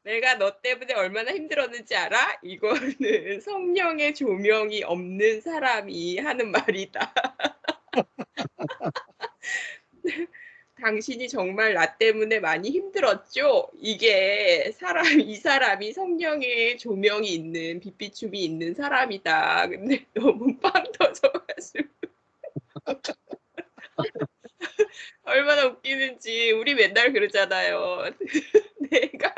"내가 너 때문에 얼마나 힘들었는지 알아? 이거는 성령의 조명이 없는 사람이 하는 말이다." "당신이 정말 나 때문에 많이 힘들었죠? 이게 이 사람이 성령의 조명이 있는 빛비춤이 있는 사람이다." 근데 너무 빵 터져 가지고 얼마나 웃기는지 우리 맨날 그러잖아요. "내가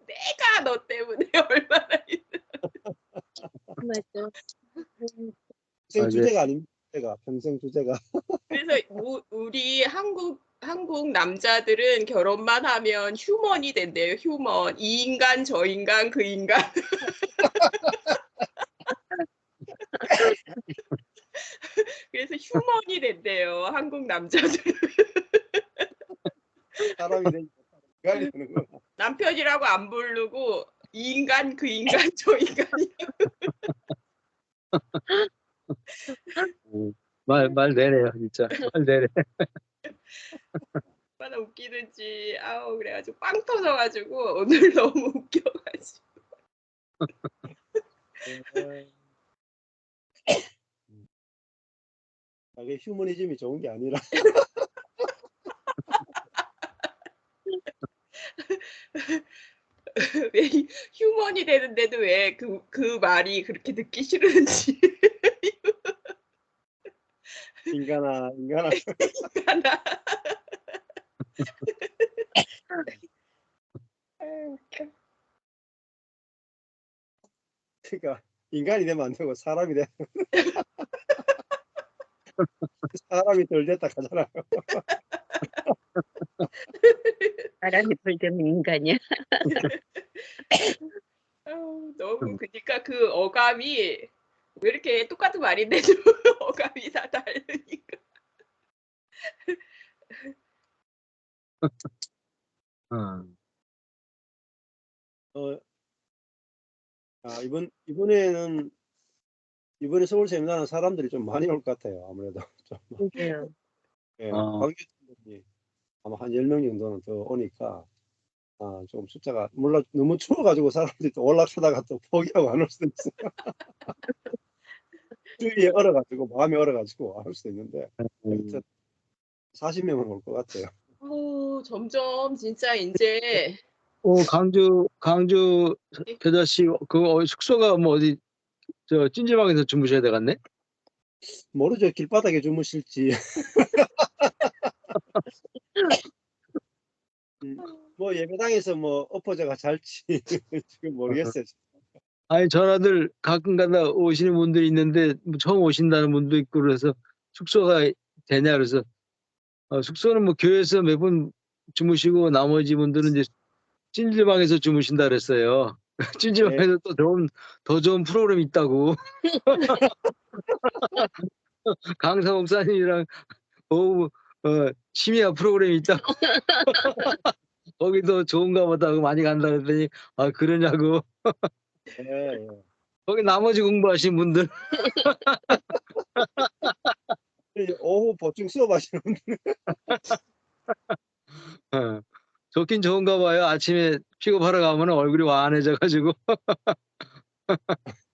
내가 너 때문에 얼마나 맞아. 음. 평생 네. 주제가 아닙니까? 평생 주제가. 그래서 우리 한국 남자들은 결혼만 하면 휴먼이 된대요, 휴먼. 이 인간 저 인간 그 인간. 그래서 휴먼이 된대요, 한국 남자들은. 사람이 되니까 인간이 되는구나. 남편이라고 안 부르고 이 인간 그 인간 저 인간이 말 내래요, 진짜. 말 내래. 얼마나 웃기는지. 아우 그래 가지고 빵 터져 가지고 오늘 너무 웃겨 가지고. 이게 휴머니즘이 좋은 게 아니라 왜 휴먼이 되는데도 왜 그 말이 그렇게 듣기 싫은지. 인간아 인간아. 아유 웃겨. 그러니까 인간이 되면 안 되고 사람이 돼. 사람이 덜 됐다 하잖아요. 사람이 불되면 인간이야. 아우 너무 그니까 그 어감이 왜 이렇게 똑같은 말인데도 어감이 다 다르니까. 어. 어, 이번에는 이번에 서울 세미나는 사람들이 좀 많이 올 것 같아요. 아무래도 좀. 그러게요. 예, 어. 관계자분이 아마 한 10명 정도는 더 오니까 좀 숫자가 몰라 너무 추워가지고 사람들이 또 올라가다가 또 포기하고 안 올 수도 있어요. 주위에 얼어가지고 마음이 얼어가지고 안 올 수도 있는데 하여튼 40명은 올 것 같아요. 점점 진짜 인제 강주 겨자씨 숙소가 뭐 어디 찜질방에서 주무셔야 되겠네? 모르죠. 길바닥에 주무실지. 뭐 예배당에서 뭐 엎어져가 잘지 지금 모르겠어요. 아니 전화들 가끔가다 오시는 분들이 있는데 뭐 처음 오신다는 분도 있고 그래서 숙소가 되냐 그래서 숙소는 뭐 교회에서 몇 분 주무시고 나머지 분들은 이제 찜질방에서 주무신다 그랬어요. 찜질방에서 또 더 좋은 프로그램이 있다고. 강사 목사님이랑 오후 심야 프로그램이 있다고. 거기도 좋은가 보다 하고 많이 간다 그랬더니 그러냐고. 예. 거기 나머지 공부하신 분들 오후 보충 수업하시는 분들. 좋긴 좋은가 봐요. 아침에 픽업하러 가면 얼굴이 환해져 가지고.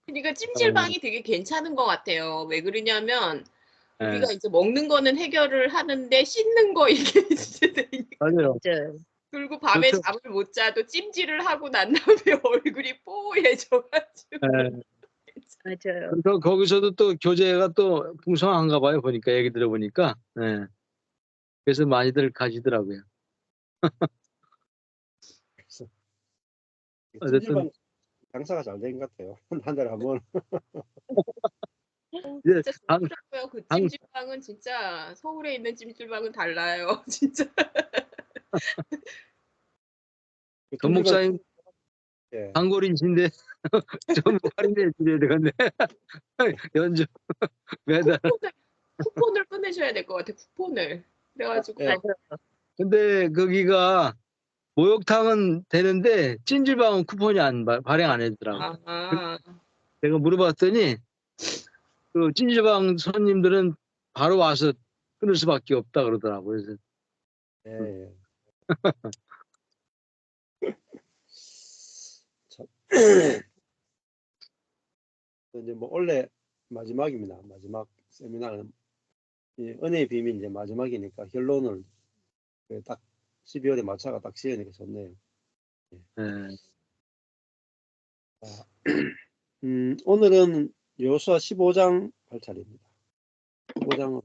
그러니까 찜질방이 되게 괜찮은 것 같아요. 왜 그러냐면 우리가 예. 이제 먹는 거는 해결을 하는데 씻는 거 이게 진짜 되니까. 맞아요. 맞아요. 그리고 밤에 그렇죠. 잠을 못 자도 찜질을 하고 난 다음에 얼굴이 뽀얘져 가지고. 예. 맞아요. 그래서 거기서도 또 교제가 또 풍성한가 봐요. 보니까 얘기 들어보니까. 예. 그래서 많이들 가시더라고요. 어쨌든 찜질방 장사가 잘 된 것 같아요. 한 달에 한 번. 이제 진짜 좋더라고요. 그 찜질방은 진짜 서울에 있는 찜질방은 달라요. 진짜. 전 목사님 예. 단골이신데 좀 할인해 드려야 되겠네. 연주 매달. 쿠폰을 꺼내셔야 될 것 같아, 쿠폰을. 그래 가지고 예. 맞아요. 근데 거기가 목욕탕은 되는데 찜질방은 쿠폰이 발행 안 해주더라고. 아. 내가 물어봤더니 그 찜질방 손님들은 바로 와서 끊을 수밖에 없다 그러더라고요. 그래서 예. 이제 뭐 원래 마지막입니다. 마지막 세미나는 이 은혜의 비밀 이제 마지막이니까 결론을 딱 12월에 마차가 딱 지으니까 좋네요. 예. 자, 오늘은 여호수아 15장 할 차례입니다. 15장은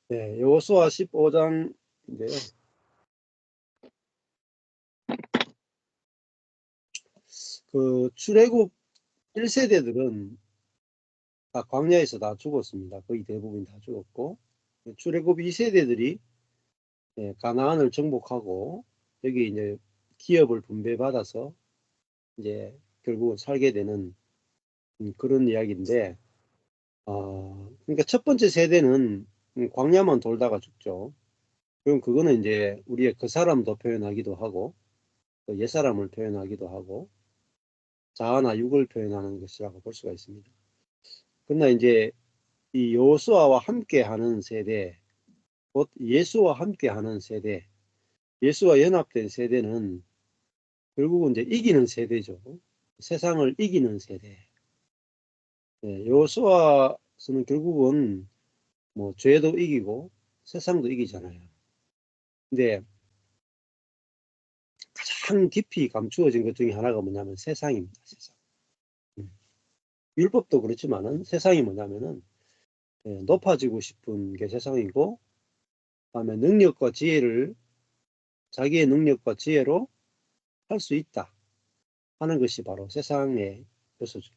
네, 여호수아 15장인데요. 그 출애굽 1세대들은 다 광야에서 다 죽었습니다. 거의 대부분 다 죽었고 출애굽 2세대들이 가나안을 정복하고 여기 이제 기업을 분배받아서 이제 결국은 살게 되는 그런 이야기인데 그러니까 첫 번째 세대는 광야만 돌다가 죽죠. 그럼 그거는 이제 우리의 그 사람도 표현하기도 하고 또 옛사람을 표현하기도 하고 자아나 육을 표현하는 것이라고 볼 수가 있습니다. 그러나 이제 이 여호수아와 함께하는 세대, 곧 예수와 함께하는 세대, 예수와 연합된 세대는 결국은 이제 이기는 세대죠. 세상을 이기는 세대. 여호수아서는 결국은 뭐 죄도 이기고 세상도 이기잖아요. 근데 가장 깊이 감추어진 것 중에 하나가 뭐냐면 세상입니다. 세상. 율법도 그렇지만은 세상이 뭐냐면은 높아지고 싶은 게 세상이고, 그다음에 능력과 지혜를 자기의 능력과 지혜로 할 수 있다 하는 것이 바로 세상의 요소죠.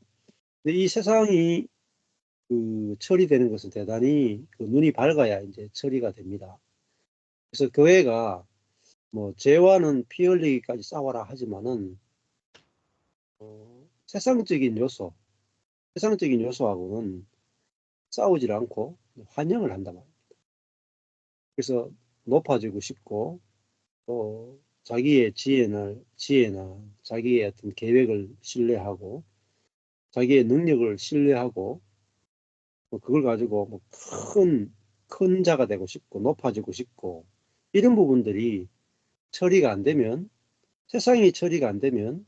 근데 이 세상이 그 처리되는 것은 대단히 그 눈이 밝아야 이제 처리가 됩니다. 그래서 교회가 뭐 죄와는 피 흘리기까지 싸워라 하지만은 세상적인 요소하고는 싸우질 않고 환영을 한단 말입니다. 그래서 높아지고 싶고 또 자기의 지혜나 자기의 어떤 계획을 신뢰하고 자기의 능력을 신뢰하고 뭐 그걸 가지고 뭐 큰 자가 되고 싶고 높아지고 싶고 이런 부분들이 처리가 안 되면, 세상이 처리가 안 되면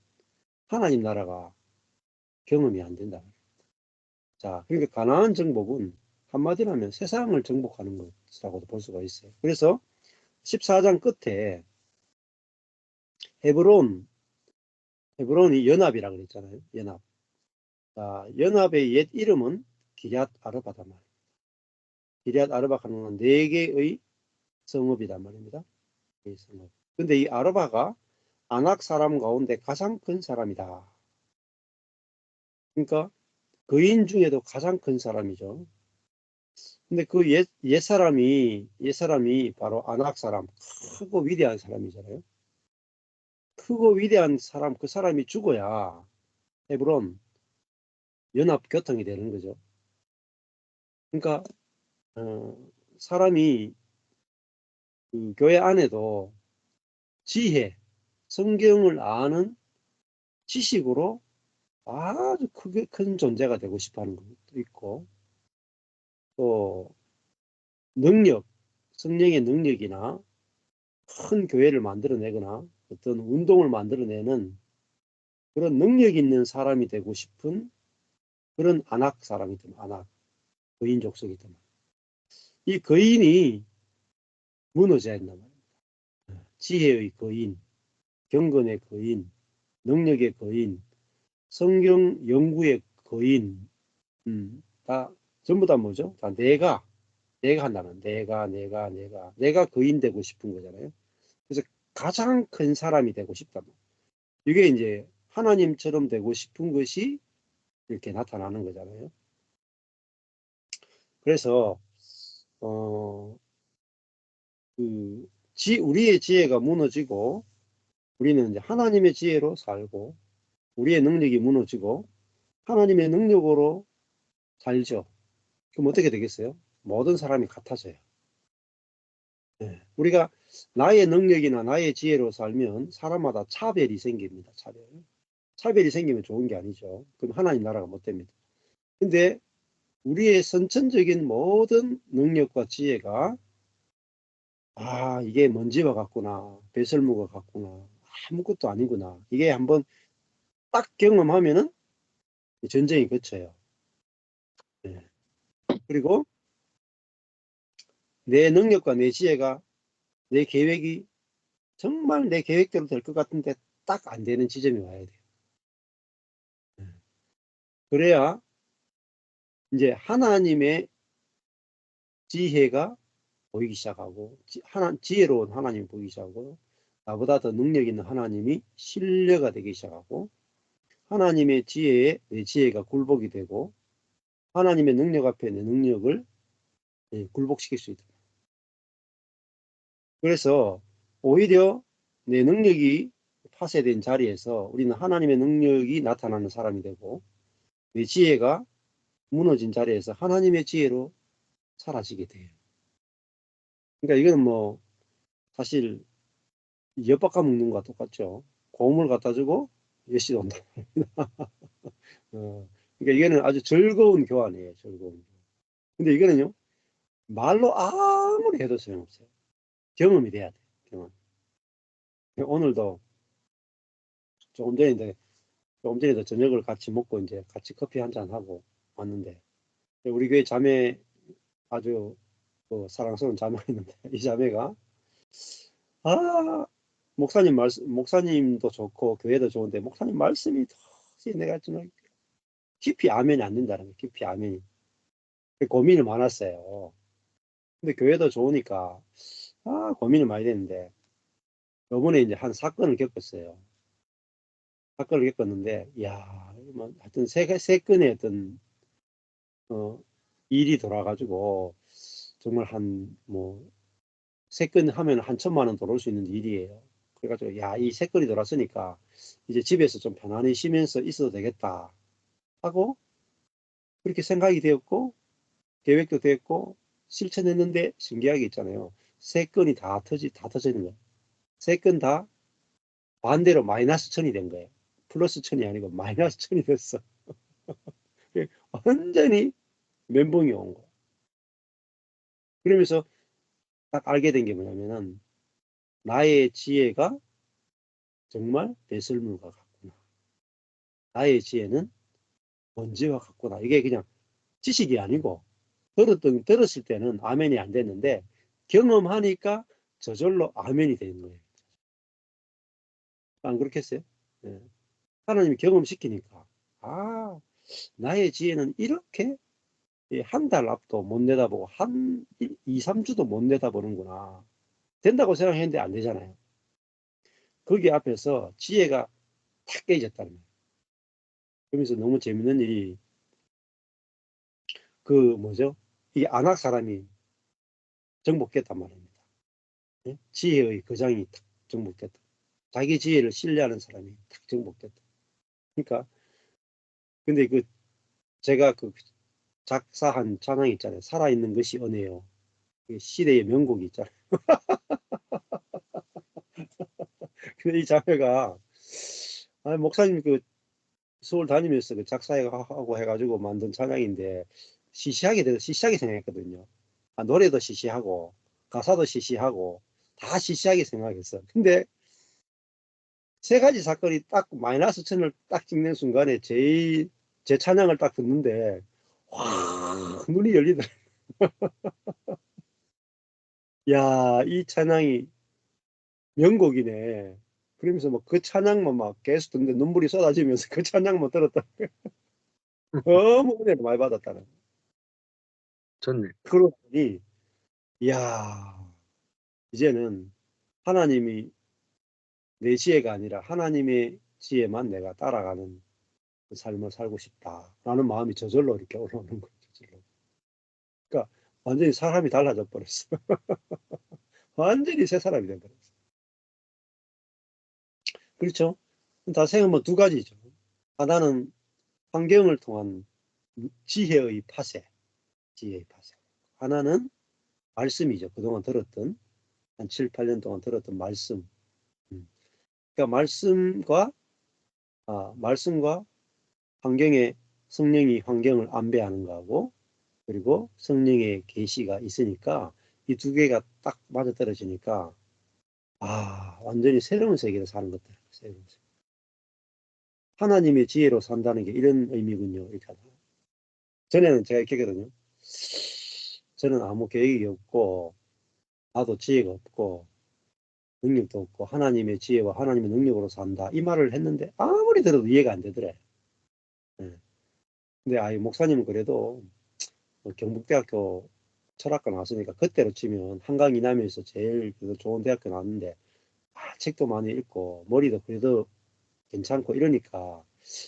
하나님 나라가 경험이 안 된다. 자, 그러니까 가나안 정복은 한마디로 하면 세상을 정복하는 것이라고도 볼 수가 있어요. 그래서 14장 끝에 헤브론이 연합이라고 그랬잖아요. 연합. 자, 연합의 옛 이름은 기럇 아르바다 말. 기럇 아르바는 4개의 성읍이란 말입니다. 성읍. 근데 이 아르바가 아낙 사람 가운데 가장 큰 사람이다. 그러니까 거인 중에도 가장 큰 사람이죠. 근데 그 옛사람이 바로 아낙 사람, 크고 위대한 사람이잖아요. 크고 위대한 사람, 그 사람이 죽어야 헤브론 연합 교통이 되는 거죠. 그러니까 사람이 그 교회 안에도 지혜, 성경을 아는 지식으로 아주 크게 큰 존재가 되고 싶어하는 것도 있고, 또 능력, 성령의 능력이나 큰 교회를 만들어내거나 어떤 운동을 만들어내는 그런 능력 있는 사람이 되고 싶은 그런 안악 사람이든 안악, 거인 족속이든 이 거인이 무너져야 한단 말입니다. 지혜의 거인, 경건의 거인, 능력의 거인, 성경 연구의 거인, 다 전부 다 뭐죠? 다 내가 한다는 내가 거인 되고 싶은 거잖아요. 그래서 가장 큰 사람이 되고 싶다. 이게 이제 하나님처럼 되고 싶은 것이 이렇게 나타나는 거잖아요. 그래서 우리의 지혜가 무너지고 우리는 이제 하나님의 지혜로 살고 우리의 능력이 무너지고 하나님의 능력으로 살죠. 그럼 어떻게 되겠어요? 모든 사람이 같아져요. 네. 우리가 나의 능력이나 나의 지혜로 살면 사람마다 차별이 생깁니다. 차별이 생기면 좋은 게 아니죠. 그럼 하나님 나라가 못 됩니다. 근데 우리의 선천적인 모든 능력과 지혜가 이게 먼지와 같구나, 배설물과 같구나, 아무것도 아니구나, 이게 한번 딱 경험하면은 전쟁이 그쳐요. 네. 그리고 내 능력과 내 지혜가, 내 계획이 정말 내 계획대로 될 것 같은데 딱 안 되는 지점이 와야 돼요. 네. 그래야 이제 하나님의 지혜가 보이기 시작하고, 지혜로운 하나님이 보이기 시작하고, 나보다 더 능력 있는 하나님이 신뢰가 되기 시작하고, 하나님의 지혜에 내 지혜가 굴복이 되고, 하나님의 능력 앞에 내 능력을 굴복시킬 수 있다. 그래서 오히려 내 능력이 파쇄된 자리에서 우리는 하나님의 능력이 나타나는 사람이 되고, 내 지혜가 무너진 자리에서 하나님의 지혜로 사라지게 돼요. 그러니까 이건 뭐 사실 엿 깎아 먹는 것과 똑같죠. 고음을 갖다 주고 몇시 온다. 그러니까 이거는 아주 즐거운 교환이에요. 즐거운 교환. 근데 이거는요, 말로 아무리 해도 소용없어요. 경험이 돼야 돼. 경험. 오늘도 조금 전에도 저녁을 같이 먹고 이제 같이 커피 한잔 하고 왔는데, 우리 교회 자매, 아주 사랑스러운 자매가 있는데, 이 자매가 목사님도 좋고 교회도 좋은데 목사님 말씀이 도저히 내가 좀 깊이 아멘이 안 된다는 거예요. 깊이 아멘이. 고민이 많았어요. 근데 교회도 좋으니까 고민이 많이 됐는데, 요번에 이제 한 사건을 겪었어요. 사건을 겪었는데, 뭐 하여튼 세 건의 어떤 일이 돌아가지고 정말 세 건 하면 한 1,000,000원 돌아올 수 있는 일이에요. 그래가지고 이 세 건이 돌았으니까 이제 집에서 좀 편안히 쉬면서 있어도 되겠다 하고, 그렇게 생각이 되었고 계획도 됐고 실천했는데, 신기하게 있잖아요. 세 건이 다 터지는 거예요. 세 건 다 반대로 마이너스 1,000이 된 거예요. 플러스 1,000이 아니고 마이너스 1,000이 됐어. 완전히 멘붕이 온 거예요. 그러면서 딱 알게 된 게 뭐냐면은, 나의 지혜가 정말 배설물과 같구나. 나의 지혜는 먼지와 같구나. 이게 그냥 지식이 아니고, 들었을 때는 아멘이 안 됐는데, 경험하니까 저절로 아멘이 되는 거예요. 안 그렇겠어요? 네. 하나님이 경험시키니까, 나의 지혜는 이렇게 한 달 앞도 못 내다보고, 2, 3주도 못 내다보는구나. 된다고 생각했는데 안 되잖아요. 거기 앞에서 지혜가 탁 깨졌다는 거예요. 그러면서 너무 재밌는 일이, 이게 안악 사람이 정복했단 말입니다. 네? 지혜의 거장이 탁 정복됐다. 자기 지혜를 신뢰하는 사람이 탁 정복됐다. 그러니까, 근데 제가 작사한 찬양 있잖아요. 살아있는 것이 은혜요. 시대의 명곡이 있잖아요. 근데 이 자매가, 목사님 서울 다니면서 작사하고 해가지고 만든 찬양인데, 시시하게 생각했거든요. 노래도 시시하고, 가사도 시시하고, 다 시시하게 생각했어. 근데 세 가지 사건이 딱 마이너스 1,000을 딱 찍는 순간에 제 찬양을 딱 듣는데, 확 눈이 열리더라. 이 찬양이 명곡이네. 그러면서 그 찬양만 계속 듣는데 눈물이 쏟아지면서 그 찬양만 들었다. 너무 은혜를 많이 받았다는. 좋네. 그러더니, 이제는 하나님이 내 지혜가 아니라 하나님의 지혜만 내가 따라가는 그 삶을 살고 싶다라는 마음이 저절로 이렇게 올라오는 거죠. 저절로. 그러니까 완전히 사람이 달라져 버렸어. 완전히 새 사람이 돼버렸어. 그렇죠? 다 생각하면 두 가지죠. 하나는 환경을 통한 지혜의 파쇄. 하나는 말씀이죠. 그동안 들었던, 한 7, 8년 동안 들었던 말씀. 그러니까 말씀과 환경에 성령이 환경을 안배하는 거하고, 그리고 성령의 계시가 있으니까 이 두 개가 딱 맞아떨어지니까 완전히 새로운 세계를 사는 것들. 새로운 세계. 하나님의 지혜로 산다는 게 이런 의미군요. 이렇게 하다. 전에는 제가 이렇게 했거든요. 저는 아무 계획이 없고 나도 지혜가 없고 능력도 없고 하나님의 지혜와 하나님의 능력으로 산다. 이 말을 했는데 아무리 들어도 이해가 안 되더래. 네. 근데 목사님은 그래도 경북대학교 철학과 나왔으니까 그때로 치면 한강 이남에서 제일 좋은 대학교 나왔는데 책도 많이 읽고 머리도 그래도 괜찮고 이러니까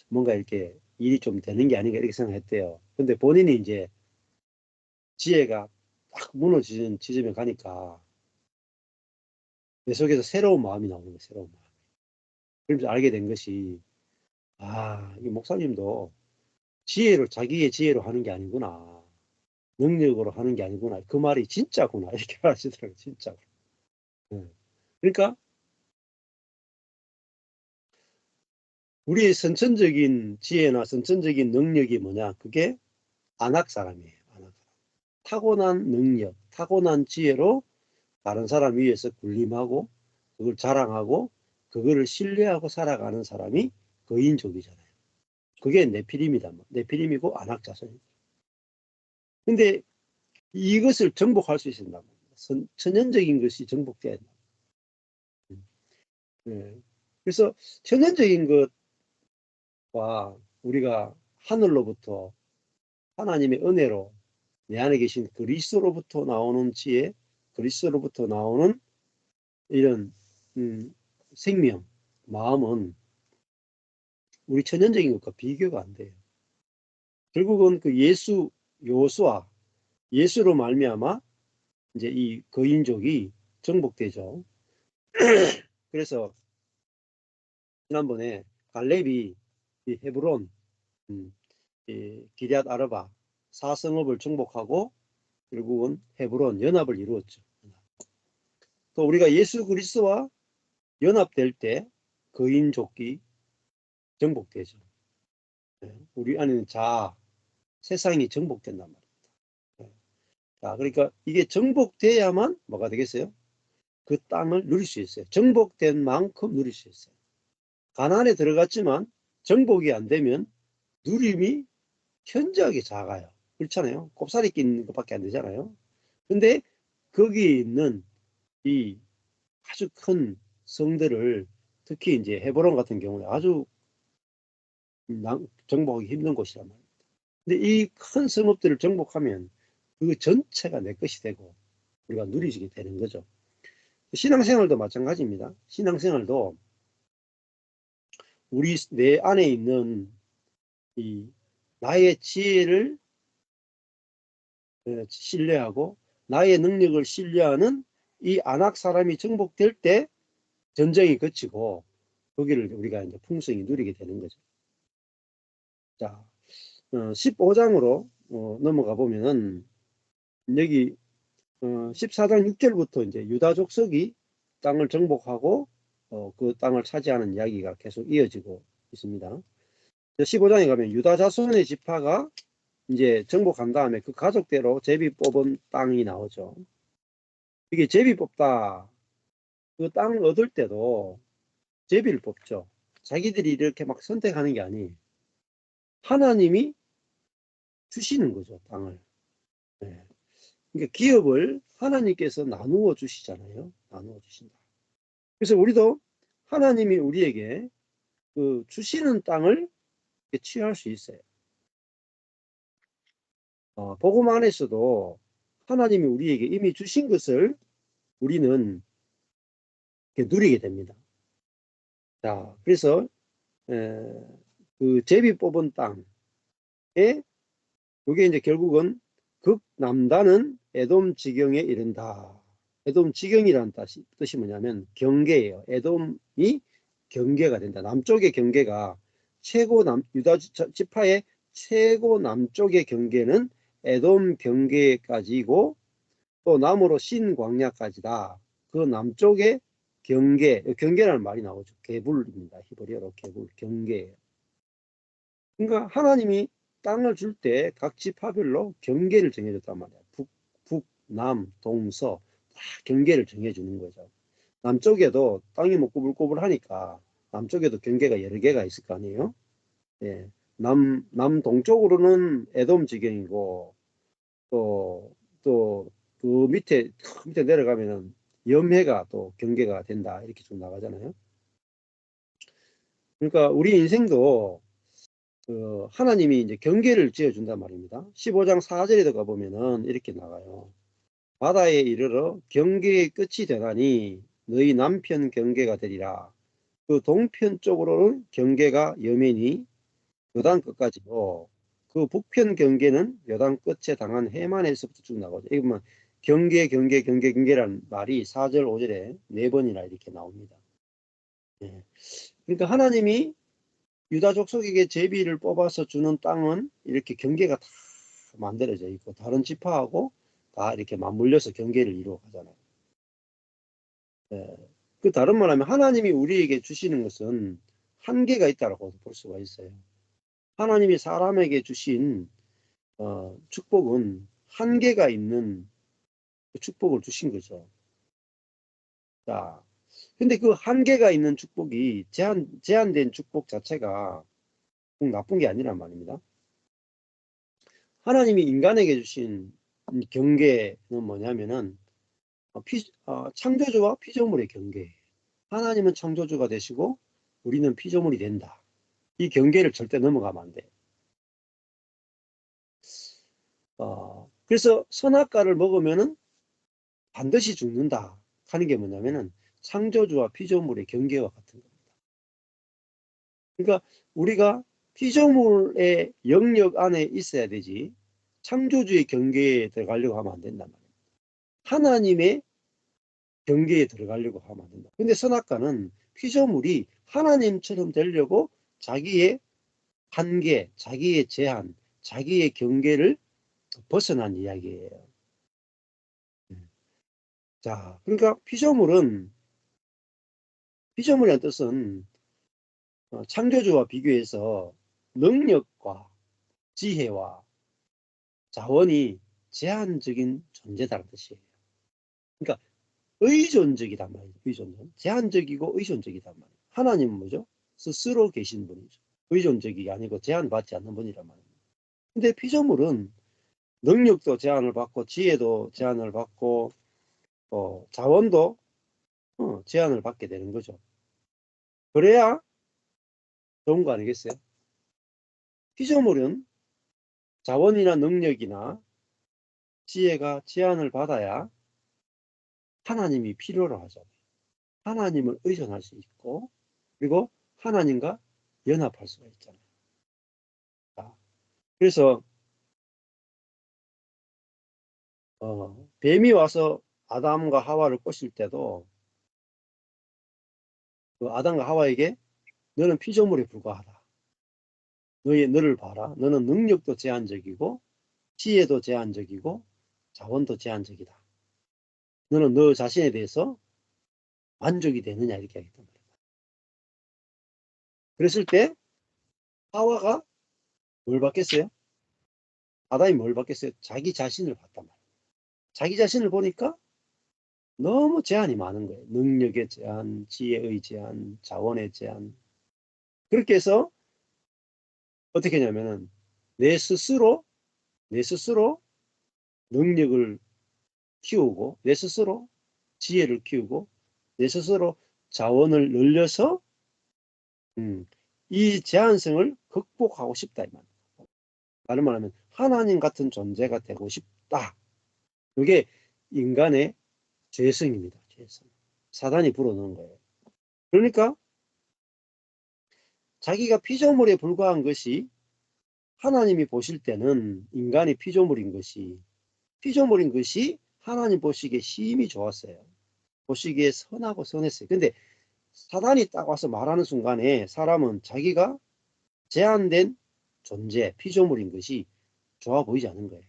뭔가 이렇게 일이 좀 되는 게 아닌가 이렇게 생각했대요. 근데 본인이 이제 지혜가 딱 무너지는 지점에 가니까 내 속에서 새로운 마음이 나오는 거예요. 새로운 마음. 그러면서 알게 된 것이 이 목사님도 지혜로 자기의 지혜로 하는 게 아니구나. 능력으로 하는 게 아니구나. 그 말이 진짜구나. 이렇게 하시더라고요. 진짜. 그러니까 우리의 선천적인 지혜나 선천적인 능력이 뭐냐? 그게 안악 사람이에요. 안악 사람. 타고난 능력, 타고난 지혜로 다른 사람 위에서 군림하고 그걸 자랑하고 그거를 신뢰하고 살아가는 사람이 거인족이잖아요. 그게 네피림이다. 네피림이고 안악 자손이다. 근데 이것을 정복할 수 있습니다. 천연적인 것이 정복돼야 된다. 그래서 천연적인 것과 우리가 하늘로부터 하나님의 은혜로 내 안에 계신 그리스도로부터 나오는 지혜, 그리스도로부터 나오는 이런 생명, 마음은 우리 천연적인 것과 비교가 안 돼요. 결국은 그 요수와 예수로 말미암아 이제 이 거인족이 정복되죠. 그래서 지난번에 갈렙이 이 헤브론, 이 기럇 아르바 4성읍을 정복하고 결국은 헤브론 연합을 이루었죠. 또 우리가 예수 그리스도와 연합될 때 거인족이 정복되죠. 우리 안에는 세상이 정복된단 말입니다. 자, 그러니까 이게 정복돼야만 뭐가 되겠어요? 그 땅을 누릴 수 있어요. 정복된 만큼 누릴 수 있어요. 가나안에 들어갔지만 정복이 안 되면 누림이 현저하게 작아요. 그렇잖아요. 꼽사리 끼는 것밖에 안 되잖아요. 근데 거기 있는 이 아주 큰 성들을 특히 이제 헤브론 같은 경우에 아주 정복하기 힘든 곳이란 말입니다. 근데 이 큰 성읍들을 정복하면 그 전체가 내 것이 되고 우리가 누리게 되는 거죠. 신앙생활도 마찬가지입니다. 신앙생활도 우리 내 안에 있는 이 나의 지혜를 신뢰하고 나의 능력을 신뢰하는 이 안악 사람이 정복될 때 전쟁이 그치고 거기를 우리가 이제 풍성히 누리게 되는 거죠. 자, 15장으로 넘어가 보면은 여기 14장 6절부터 이제 유다 족속이 땅을 정복하고 그 땅을 차지하는 이야기가 계속 이어지고 있습니다. 15장에 가면 유다 자손의 지파가 이제 정복한 다음에 그 가족대로 제비 뽑은 땅이 나오죠. 이게 제비 뽑다. 그 땅을 얻을 때도 제비를 뽑죠. 자기들이 이렇게 막 선택하는 게 아니에요. 하나님이 주시는 거죠, 땅을. 네. 그러니까 기업을 하나님께서 나누어 주시잖아요. 나누어 주신다. 그래서 우리도 하나님이 우리에게 그 주시는 땅을 취할 수 있어요. 복음 안에서도 하나님이 우리에게 이미 주신 것을 우리는 누리게 됩니다. 자, 그래서 그 제비 뽑은 땅에 이게 이제 결국은 극남단은 에돔 지경에 이른다. 에돔 지경이라는 뜻이 뭐냐면 경계예요. 에돔이 경계가 된다. 남쪽의 경계가 유다 지파의 최고 남쪽의 경계는 에돔 경계까지고 또 남으로 신광야까지다. 그 남쪽의 경계라는 말이 나오죠. 개불입니다. 히브리어로 개불, 경계예요. 그러니까 하나님이 땅을 줄 때 각 지파별로 경계를 정해줬단 말이야. 북, 남, 동, 서 다 경계를 정해주는 거죠. 남쪽에도 땅이 뭐 꼬불꼬불하니까 남쪽에도 경계가 여러 개가 있을 거 아니에요. 예. 남동쪽으로는 에돔 지경이고 또 그 밑에 내려가면은 염해가 또 경계가 된다 이렇게 쭉 나가잖아요. 그러니까 우리 인생도 하나님이 이제 경계를 지어준단 말입니다. 15장 4절에 들어가 보면은 이렇게 나가요. 바다에 이르러 경계의 끝이 되나니 너희 남편 경계가 되리라. 그 동편 쪽으로는 경계가 여면이 요단 끝까지고 그 북편 경계는 요단 끝에 당한 해만에서부터 쭉 나오죠. 이거 뭐 경계라는 말이 4절 5절에 4번이나 이렇게 나옵니다. 예. 그러니까 하나님이 유다 족속에게 제비를 뽑아서 주는 땅은 이렇게 경계가 다 만들어져 있고 다른 지파하고 다 이렇게 맞물려서 경계를 이루어 가잖아요. 예. 그 다른 말하면 하나님이 우리에게 주시는 것은 한계가 있다고 볼 수가 있어요. 하나님이 사람에게 주신 축복은 한계가 있는 축복을 주신 거죠. 자, 근데 그 한계가 있는 축복이 제한된 축복 자체가 꼭 나쁜 게 아니란 말입니다. 하나님이 인간에게 주신 경계는 뭐냐면은 창조주와 피조물의 경계. 하나님은 창조주가 되시고 우리는 피조물이 된다. 이 경계를 절대 넘어가면 안 돼. 그래서 선악과를 먹으면은 반드시 죽는다 하는 게 뭐냐면은 창조주와 피조물의 경계와 같은 겁니다. 그러니까 우리가 피조물의 영역 안에 있어야 되지 창조주의 경계에 들어가려고 하면 안 된단 말이에요. 하나님의 경계에 들어가려고 하면 안 된다. 근데 선악과는 피조물이 하나님처럼 되려고 자기의 한계, 자기의 제한, 자기의 경계를 벗어난 이야기예요. 자, 그러니까 피조물이라는 뜻은 창조주와 비교해서 능력과 지혜와 자원이 제한적인 존재다는 뜻이에요. 그러니까 의존적이단 말이에요. 의존적. 제한적이고 의존적이단 말이에요. 하나님은 뭐죠? 스스로 계신 분이죠. 의존적이 아니고 제한받지 않는 분이란 말이에요. 근데 피조물은 능력도 제한을 받고 지혜도 제한을 받고 자원도 제한을 받게 되는 거죠. 그래야 좋은 거 아니겠어요? 피조물은 자원이나 능력이나 지혜가 제한을 받아야 하나님이 필요로 하잖아요. 하나님을 의존할 수 있고 그리고 하나님과 연합할 수가 있잖아요. 그래서 뱀이 와서 아담과 하와를 꼬실 때도 그 아담과 하와에게 너는 피조물에 불과하다. 너를 봐라. 너는 능력도 제한적이고 지혜도 제한적이고 자원도 제한적이다. 너는 너 자신에 대해서 만족이 되느냐 이렇게 하겠단 말이야. 그랬을 때 하와가 뭘 받겠어요? 아담이 뭘 받겠어요? 자기 자신을 봤단 말이에요. 자기 자신을 보니까 너무 제한이 많은 거예요. 능력의 제한, 지혜의 제한, 자원의 제한. 그렇게 해서 어떻게 하냐면은 내 스스로 능력을 키우고 내 스스로 지혜를 키우고 내 스스로 자원을 늘려서 이 제한성을 극복하고 싶다 이 말이에요. 다른 말하면 하나님 같은 존재가 되고 싶다. 이게 인간의 죄성입니다. 죄성. 사단이 불어넣은 거예요. 그러니까 자기가 피조물에 불과한 것이 하나님이 보실 때는 인간이 피조물인 것이 하나님 보시기에 심히 좋았어요. 보시기에 선하고 선했어요. 근데 사단이 딱 와서 말하는 순간에 사람은 자기가 제한된 존재, 피조물인 것이 좋아 보이지 않은 거예요.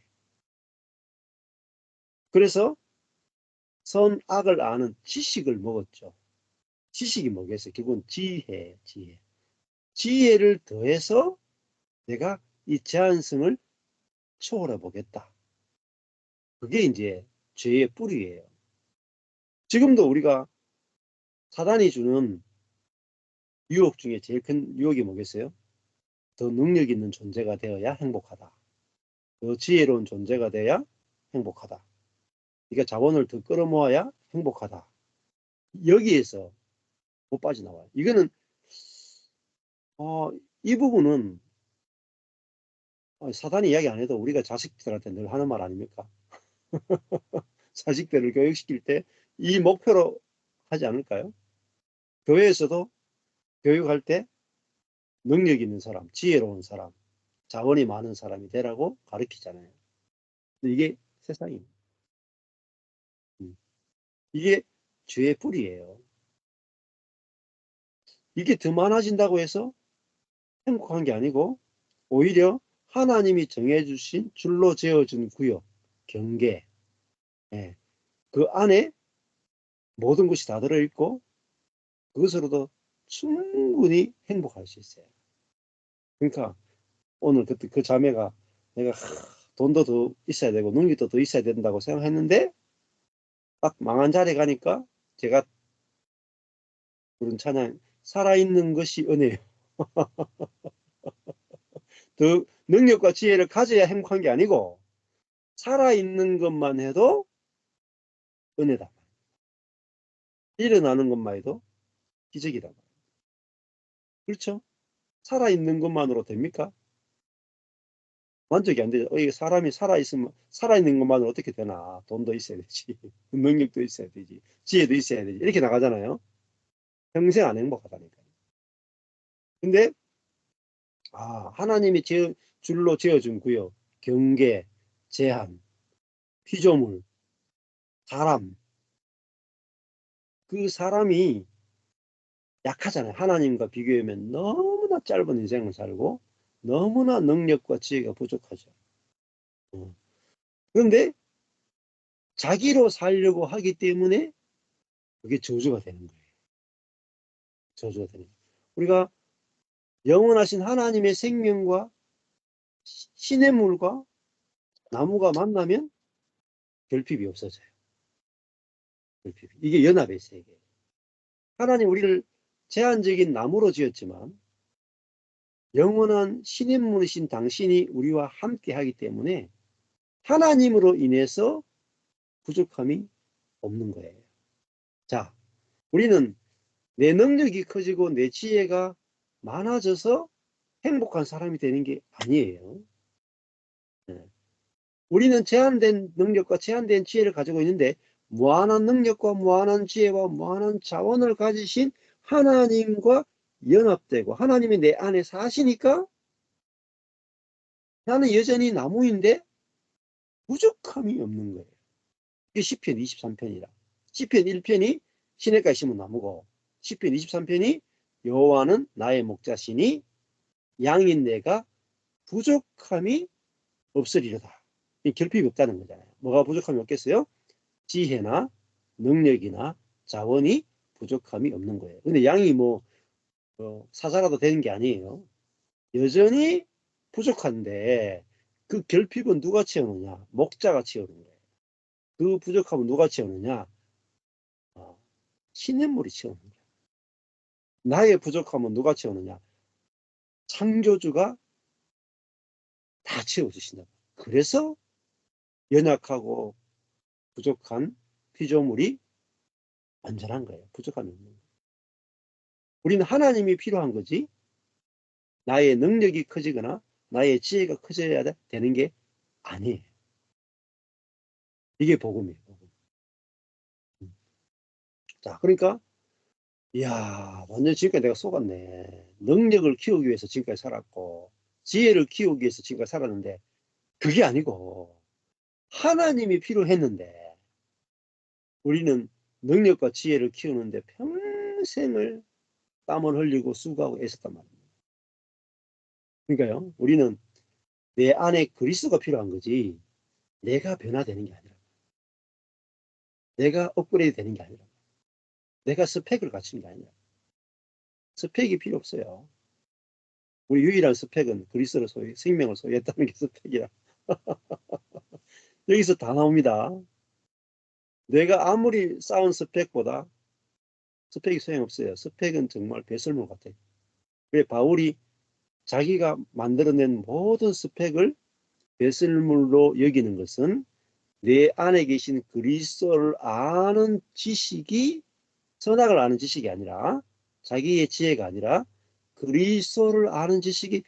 그래서 선악을 아는 지식을 먹었죠. 지식이 뭐겠어요? 결국은 지혜를 더해서 내가 이 제한성을 초월해 보겠다. 그게 이제 죄의 뿌리예요. 지금도 우리가 사단이 주는 유혹 중에 제일 큰 유혹이 뭐겠어요? 더 능력 있는 존재가 되어야 행복하다. 더 지혜로운 존재가 되어야 행복하다. 그러니까 자본을 더 끌어모아야 행복하다. 여기에서 못 빠져나와요. 이거는 이 부분은 사단이 이야기 안 해도 우리가 자식들한테 늘 하는 말 아닙니까? 자식들을 교육시킬 때 이 목표로 하지 않을까요? 교회에서도 교육할 때 능력 있는 사람, 지혜로운 사람, 자원이 많은 사람이 되라고 가르치잖아요. 근데 이게 세상입니다. 이게 죄의 뿌리예요. 이게 더 많아진다고 해서 행복한 게 아니고 오히려 하나님이 정해주신 줄로 재어준 구역, 경계, 그 안에 모든 것이 다 들어있고 그것으로도 충분히 행복할 수 있어요. 그러니까 오늘 그 자매가 내가 돈도 더 있어야 되고 능력도 더 있어야 된다고 생각했는데 딱 망한 자리에 가니까 제가 부른 찬양 살아있는 것이 은혜예요. 더 능력과 지혜를 가져야 행복한 게 아니고 살아있는 것만 해도 은혜다. 일어나는 것만 해도 기적이다. 그렇죠? 살아있는 것만으로 됩니까? 만족이 안 되죠. 이게 사람이 살아있으면 살아있는 것만으로 어떻게 되나. 돈도 있어야 되지. 능력도 있어야 되지. 지혜도 있어야 되지. 이렇게 나가잖아요. 평생 안 행복하다니까요. 근데 하나님이 줄로 지어준 구역, 경계, 제한, 피조물, 사람. 그 사람이 약하잖아요. 하나님과 비교하면 너무나 짧은 인생을 살고 너무나 능력과 지혜가 부족하죠. 그런데 자기로 살려고 하기 때문에 그게 저주가 되는 거예요. 저주가 되는 거예요. 우리가 영원하신 하나님의 생명과 신의 물과 나무가 만나면 결핍이 없어져요. 결핍이. 이게 연합의 세계예요. 하나님 우리를 제한적인 나무로 지었지만 영원한 신의 물이신 당신이 우리와 함께 하기 때문에 하나님으로 인해서 부족함이 없는 거예요. 자, 우리는 내 능력이 커지고 내 지혜가 많아져서 행복한 사람이 되는 게 아니에요. 우리는 제한된 능력과 제한된 지혜를 가지고 있는데 무한한 능력과 무한한 지혜와 무한한 자원을 가지신 하나님과 연합되고 하나님이 내 안에 사시니까 나는 여전히 나무인데 부족함이 없는 거예요. 이게 시편 23편이라. 시편 1편이 시냇가에 심은 나무고 시편 23편이 여호와는 나의 목자시니 양인 내가 부족함이 없으리로다. 이 결핍이 없다는 거잖아요. 뭐가 부족함이 없겠어요? 지혜나 능력이나 자원이 부족함이 없는 거예요. 근데 양이 사자라도 되는 게 아니에요. 여전히 부족한데 그 결핍은 누가 채우느냐? 목자가 채우는 거예요. 그 부족함은 누가 채우느냐? 시냇물이 채우는 거예요. 나의 부족함은 누가 채우느냐? 창조주가 다 채워주신다. 그래서 연약하고 부족한 피조물이 완전한 거예요. 부족함이 없는 거예요. 우리는 하나님이 필요한 거지 나의 능력이 커지거나 나의 지혜가 커져야 되는 게 아니에요. 이게 복음이에요. 복음. 자, 그러니까 이야, 완전 지금까지 내가 속았네. 능력을 키우기 위해서 지금까지 살았고 지혜를 키우기 위해서 지금까지 살았는데 그게 아니고 하나님이 필요했는데 우리는 능력과 지혜를 키우는데 평생을 땀을 흘리고 수고하고 애썼단 말입니다. 그러니까요, 우리는 내 안에 그리스도가 필요한 거지 내가 변화되는 게 아니라 내가 업그레이드 되는 게 아니라 내가 스펙을 갖추는 게 아니라 스펙이 필요 없어요. 우리 유일한 스펙은 그리스도를 생명을 소유했다는 게 스펙이야. 여기서 다 나옵니다. 내가 아무리 쌓은 스펙보다 스펙이 소용없어요. 스펙은 정말 배설물 같아요. 왜 바울이 자기가 만들어낸 모든 스펙을 배설물로 여기는 것은 내 안에 계신 그리스도를 아는 지식이 선악을 아는 지식이 아니라 자기의 지혜가 아니라 그리스도를 아는 지식이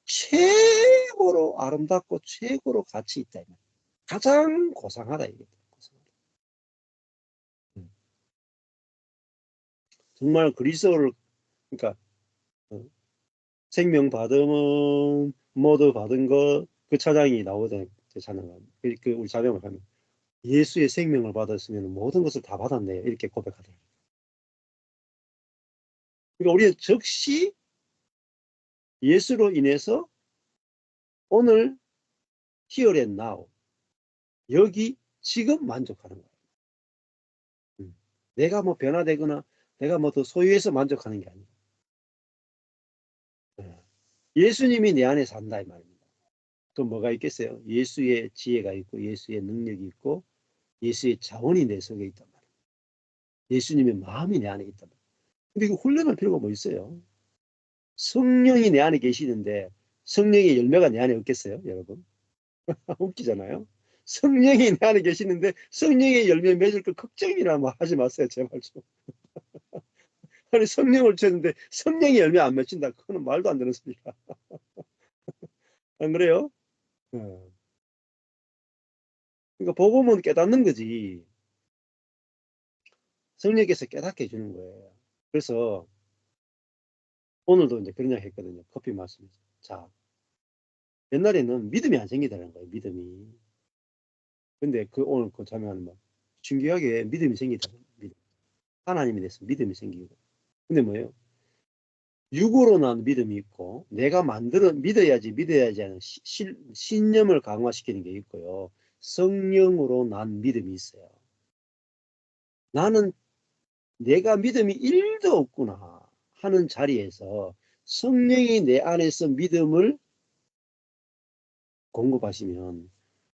최고로 아름답고 최고로 가치 있다. 가장 고상하다 이게. 정말 그리스도를 그러니까 생명 받음은 모두 받은 것 그 차장이 나오던 찬양은 그 우리 자명을 하면 예수의 생명을 받았으면 모든 것을 다 받았네 이렇게 고백하더라고요. 그러니까 우리는 즉시 예수로 인해서 오늘 here and now 여기 지금 만족하는 거예요. 내가 뭐 변화되거나 내가 뭐 더 소유해서 만족하는 게 아니라 예수님이 내 안에 산다 이 말입니다. 또 뭐가 있겠어요? 예수의 지혜가 있고 예수의 능력이 있고 예수의 자원이 내 속에 있단 말이에요. 예수님의 마음이 내 안에 있단 말이에요. 근데 이거 훈련할 필요가 뭐 있어요? 성령이 내 안에 계시는데 성령의 열매가 내 안에 없겠어요? 여러분? 웃기잖아요. 성령이 내 안에 계시는데 성령의 열매 맺을 거 걱정이나 뭐 하지 마세요. 제발 좀. 아니 성령을 쳤는데 성령의 열매 안 맺힌다. 그거는 말도 안 되는 소리야. 안 그래요? 그러니까 복음은 깨닫는 거지. 성령께서 깨닫게 해주는 거예요. 그래서 오늘도 이제 그런 이야기 했거든요. 커피 마시면서. 자, 옛날에는 믿음이 안 생기다는 거예요. 믿음이. 근데 오늘 그 자매하는 말 신기하게 믿음이 생기다는 믿음. 하나님에 대해서 믿음이 생기고. 근데 뭐예요? 육으로 난 믿음이 있고 내가 믿어야지 하는 신념을 강화시키는 게 있고요. 성령으로 난 믿음이 있어요. 나는 내가 믿음이 1도 없구나 하는 자리에서 성령이 내 안에서 믿음을 공급하시면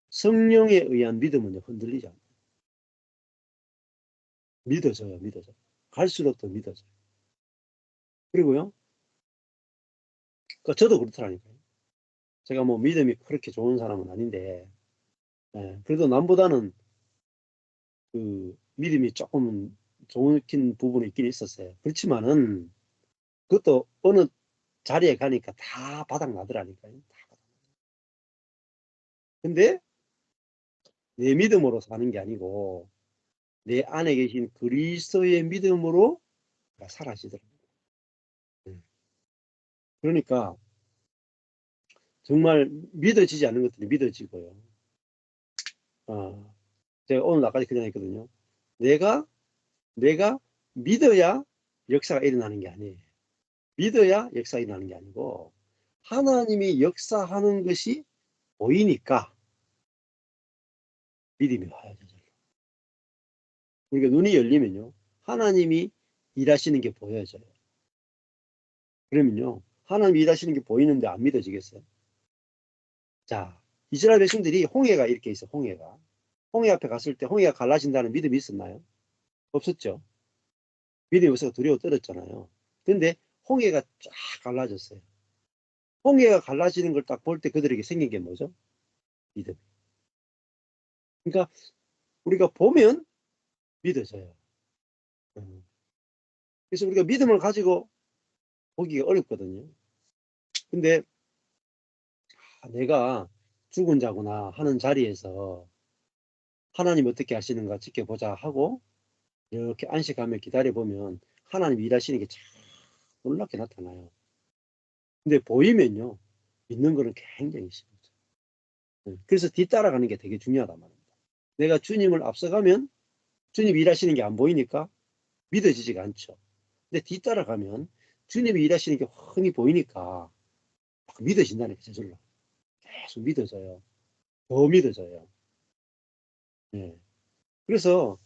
성령에 의한 믿음은 흔들리지 않아요. 믿어져요. 갈수록 더 믿어져요. 그리고요. 저도 그렇더라니까요. 제가 뭐 믿음이 그렇게 좋은 사람은 아닌데 그래도 남보다는 그 믿음이 조금 좋은 부분이 있긴 있었어요. 그렇지만은 그것도 어느 자리에 가니까 다 바닥나더라니까요. 근데 내 믿음으로 사는 게 아니고 내 안에 계신 그리스도의 믿음으로 사라지더라고요. 그러니까 정말 믿어지지 않는 것들이 믿어지고요. 제가 오늘 아까지 그냥 했거든요. 내가 믿어야 역사가 일어나는 게 아니에요. 믿어야 역사가 일어나는 게 아니고 하나님이 역사하는 것이 보이니까 믿음이 와요. 우리가 눈이 열리면요. 하나님이 일하시는 게 보여져요. 그러면요. 하나님이 일하시는 게 보이는데 안 믿어지겠어요? 자, 이스라엘 백성들이 홍해가 이렇게 있어요. 홍해 앞에 갔을 때 홍해가 갈라진다는 믿음이 있었나요? 없었죠. 믿음이 없어서 두려워 떨었잖아요. 근데 홍해가 쫙 갈라졌어요. 홍해가 갈라지는 걸 딱 볼 때 그들에게 생긴 게 뭐죠? 믿음. 그러니까 우리가 보면 믿어져요. 그래서 우리가 믿음을 가지고 보기가 어렵거든요. 근데 내가 죽은 자구나 하는 자리에서 하나님 어떻게 하시는가 지켜보자 하고 이렇게 안식하며 기다려보면 하나님 일하시는 게 참 놀랍게 나타나요. 근데 보이면요. 믿는 거는 굉장히 쉽죠. 그래서 뒤따라가는 게 되게 중요하단 말입니다. 내가 주님을 앞서가면 주님이 일하시는 게 안 보이니까 믿어지지가 않죠. 근데 뒤따라가면 주님이 일하시는 게 훤히 보이니까 믿어진다는 게 저절로. 계속 믿어져요. 더 믿어져요. 네. 그래서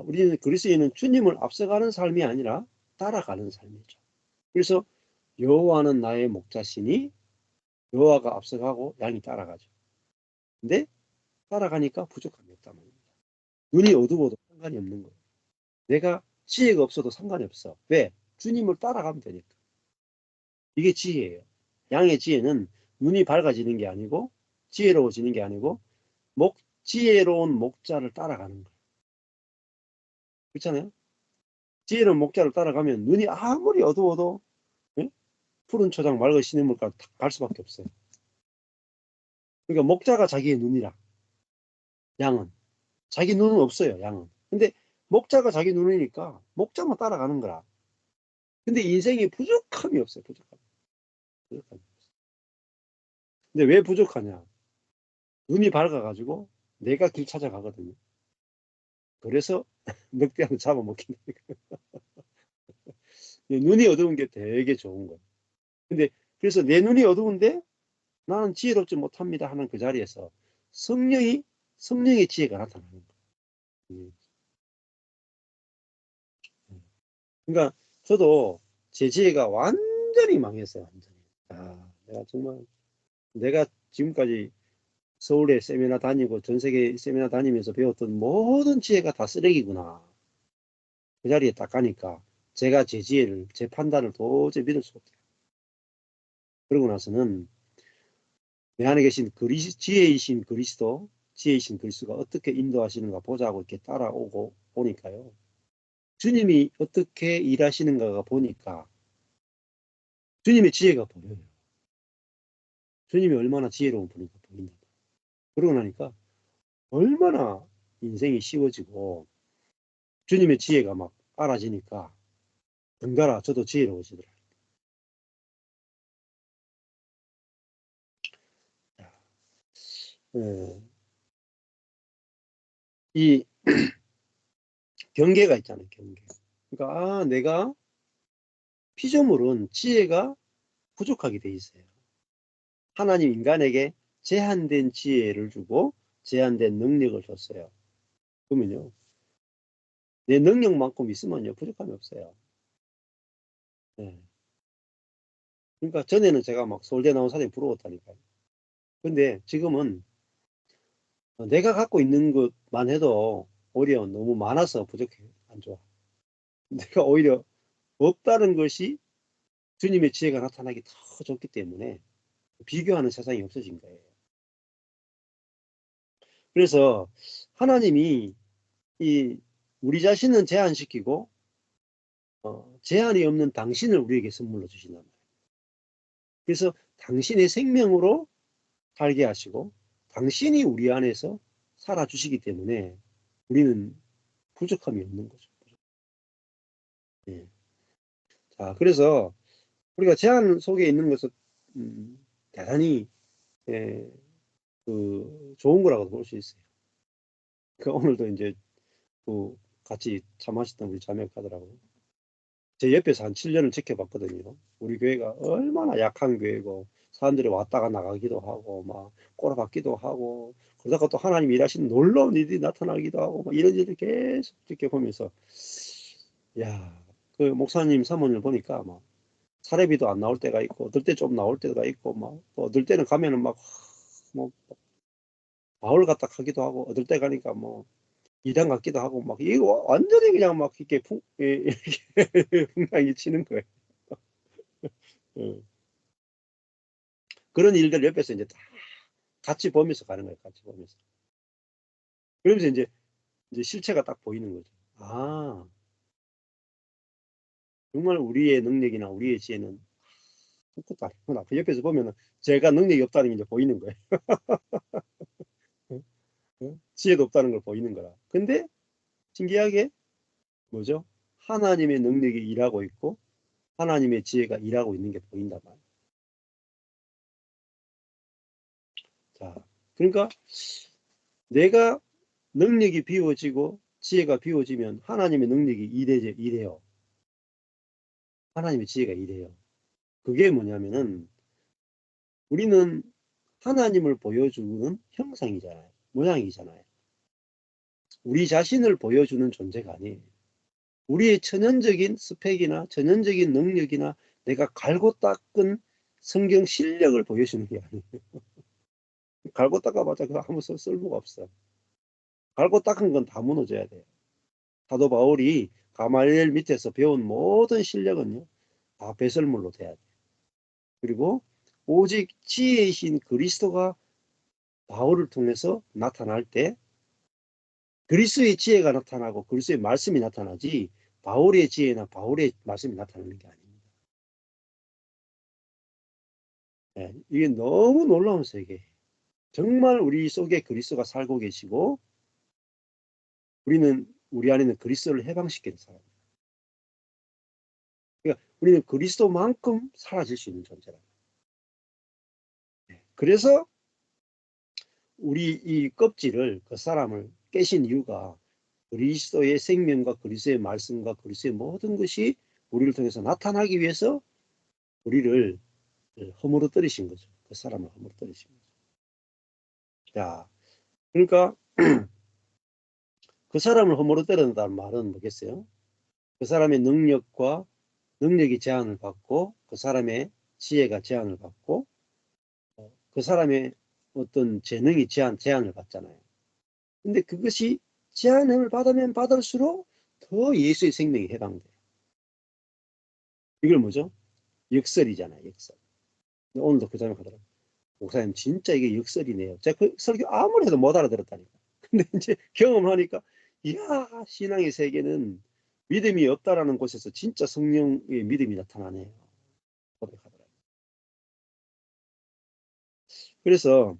우리는 그리스도인은 주님을 앞서가는 삶이 아니라 따라가는 삶이죠. 그래서 여호와는 나의 목자시니 여호와가 앞서가고 양이 따라가죠. 근데 따라가니까 부족함이 없단 말입니다. 눈이 어두워도 상관이 없는 거예요. 내가 지혜가 없어도 상관이 없어. 왜? 주님을 따라가면 되니까. 이게 지혜예요. 양의 지혜는 눈이 밝아지는 게 아니고 지혜로워지는 게 아니고 지혜로운 목자를 따라가는 거예요. 그렇잖아요? 지혜로운 목자를 따라가면 눈이 아무리 어두워도 푸른 초장 맑은 시냇물가로 갈 수밖에 없어요. 그러니까 목자가 자기의 눈이라. 양은. 자기 눈은 없어요. 양은. 근데 목자가 자기 눈이니까 목자만 따라가는 거라. 근데 인생에 부족함이 없어요. 부족함이 없어요. 근데 왜 부족하냐? 눈이 밝아가지고 내가 길 찾아가거든요. 그래서 늑대하고 잡아먹힌다니까. 눈이 어두운 게 되게 좋은 거예요. 근데 그래서 내 눈이 어두운데 나는 지혜롭지 못합니다 하는 그 자리에서 성령의 지혜가 나타나는 거예요. 그러니까 저도 제 지혜가 완전히 망했어요. 완전히. 내가 정말 내가 지금까지 서울에 세미나 다니고 전 세계 세미나 다니면서 배웠던 모든 지혜가 다 쓰레기구나. 그 자리에 딱 가니까 제가 제 지혜를, 제 판단을 도저히 믿을 수가 없어요. 그러고 나서는 내 안에 계신 지혜이신 그리스도가 어떻게 인도하시는가 보자고 이렇게 따라오고 보니까요. 주님이 어떻게 일하시는가가 보니까 주님의 지혜가 보여요. 주님이 얼마나 지혜로운 분인가 보인다. 그러고 나니까 얼마나 인생이 쉬워지고 주님의 지혜가 막 알아지니까 덩달아 저도 지혜로워지더라고요. 이 경계가 있잖아요. 경계. 그러니까 내가 피조물은 지혜가 부족하게 돼 있어요. 하나님 인간에게 제한된 지혜를 주고 제한된 능력을 줬어요. 그러면요. 내 능력만큼 있으면요. 부족함이 없어요. 네. 그러니까 전에는 제가 막 서울대 나온 사람이 부러웠다니까요. 근데 지금은 내가 갖고 있는 것만 해도 오히려 너무 많아서 부족해. 안 좋아. 내가 오히려 없다는 것이 주님의 지혜가 나타나기 더 좋기 때문에 비교하는 세상이 없어진 거예요. 그래서 하나님이 우리 자신은 제한시키고 제한이 없는 당신을 우리에게 선물로 주신단 말이에요. 그래서 당신의 생명으로 살게 하시고 당신이 우리 안에서 살아주시기 때문에 우리는 부족함이 없는 거죠. 예. 자, 그래서 우리가 제한 속에 있는 것은 대단히 좋은 거라고 볼 수 있어요. 오늘도 이제 같이 차 마셨던 우리 자매가 하더라고요. 제 옆에서 한 7년을 지켜봤거든요. 우리 교회가 얼마나 약한 교회고 사람들이 왔다가 나가기도 하고 막 꼬라박기도 하고 그러다가 또 하나님 일하시는 놀라운 일이 나타나기도 하고 막 이런 일을 계속 지켜보면서 그 목사님 사모님을 보니까 막 사례비도 안 나올 때가 있고 어떨 때 좀 나올 때가 있고 막 어떨 때는 가면은 막 뭐 마을 갔다 가기도 하고 어떨 때 가니까 뭐 이단 같기도 하고 막 이거 완전히 그냥 막 이렇게 풍랑이 치는 거예요. 그런 일들 옆에서 이제 다 같이 보면서 가는 거예요. 같이 보면서. 그러면서 이제 실체가 딱 보이는 거죠. 정말 우리의 능력이나 우리의 지혜는 아무것도 아니구나. 그 옆에서 보면은 제가 능력이 없다는 게 이제 보이는 거예요. 지혜도 없다는 걸 보이는 거라. 근데 신기하게 뭐죠? 하나님의 능력이 일하고 있고 하나님의 지혜가 일하고 있는 게 보인단 말이에요. 자, 그러니까 내가 능력이 비워지고 지혜가 비워지면 하나님의 능력이 일해요. 하나님의 지혜가 일해요. 그게 뭐냐면은 우리는 하나님을 보여주는 형상이잖아요. 모양이잖아요. 우리 자신을 보여주는 존재가 아니에요. 우리의 천연적인 스펙이나 천연적인 능력이나 내가 갈고 닦은 성경 실력을 보여주는 게 아니에요. 갈고 닦아봤자 그거 아무 쓸모가 없어. 갈고 닦은 건 다 무너져야 돼요. 사도 바울이 가말리엘 밑에서 배운 모든 실력은요, 다 배설물로 돼야 돼요. 그리고 오직 지혜이신 그리스도가 바울을 통해서 나타날 때 그리스도의 지혜가 나타나고 그리스도의 말씀이 나타나지 바울의 지혜나 바울의 말씀이 나타나는 게 아닙니다. 네, 이게 너무 놀라운 세계. 정말 우리 속에 그리스도가 살고 계시고 우리 안에는 그리스도를 해방시키는 사람입니다. 그러니까 우리는 그리스도만큼 사라질 수 있는 존재랍니다. 네, 그래서 우리 이 껍질을 그 사람을 깨신 이유가 그리스도의 생명과 그리스도의 말씀과 그리스도의 모든 것이 우리를 통해서 나타나기 위해서 우리를 허물어뜨리신 거죠. 그 사람을 허물어뜨리신 거죠. 자, 그러니까 그 사람을 허물어뜨린다는 말은 뭐겠어요? 그 사람의 능력이 제한을 받고 그 사람의 지혜가 제한을 받고 그 사람의 어떤 재능이 제한을 받잖아요. 근데 그것이 제한을 받으면 받을수록 더 예수의 생명이 해방돼요. 이걸 뭐죠? 역설이잖아요. 역설. 오늘도 그 장면 하더라고요. 목사님 진짜 이게 역설이네요. 제가 그 설교 아무리 해도 못 알아들었다니까. 근데 이제 경험하니까 이야, 신앙의 세계는 믿음이 없다라는 곳에서 진짜 성령의 믿음이 나타나네요. 고백하더라고요. 그래서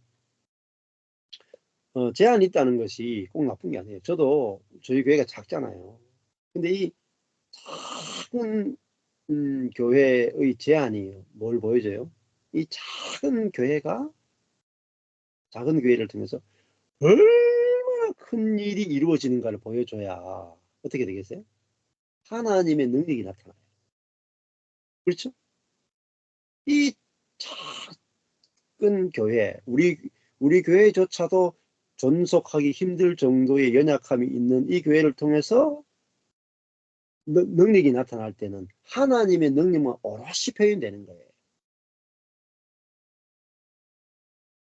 제한이 있다는 것이 꼭 나쁜 게 아니에요. 저도 저희 교회가 작잖아요. 근데 이 작은 교회의 제한이 뭘 보여줘요? 이 작은 교회를 통해서 얼마나 큰 일이 이루어지는가를 보여줘야 어떻게 되겠어요? 하나님의 능력이 나타나요. 그렇죠? 이 작은 교회, 우리 교회조차도 존속하기 힘들 정도의 연약함이 있는 이 교회를 통해서 능력이 나타날 때는 하나님의 능력만 오롯이 표현되는 거예요.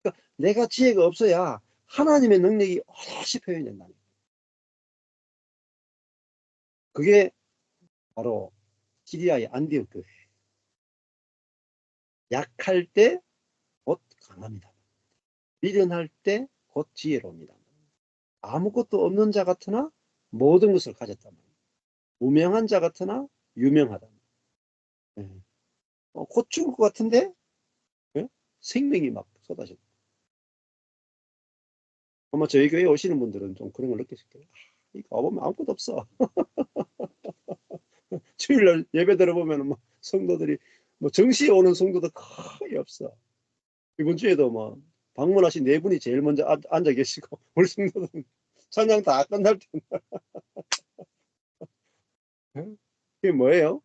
그러니까 내가 지혜가 없어야 하나님의 능력이 오롯이 표현된다는 거예요. 그게 바로 시리아의 안디옥 교회. 약할 때 곧 강합니다. 미련할 때 곧 지혜로웁니다. 아무것도 없는 자 같으나 모든 것을 가졌단 말이에요. 무명한 자 같으나 유명하다. 네. 곧 죽을 것 같은데 네? 생명이 막 쏟아지고. 아마 저희 교회에 오시는 분들은 좀 그런 걸 느끼실 거예요. 이거 와보면 아무것도 없어. 주일날 예배 들어보면 뭐 성도들이 뭐 정시에 오는 성도도 거의 없어. 이번 주에도 뭐 방문하신 네 분이 제일 먼저 앉아 계시고 우리 성도들은 찬양 다 끝날 때 그게 뭐예요?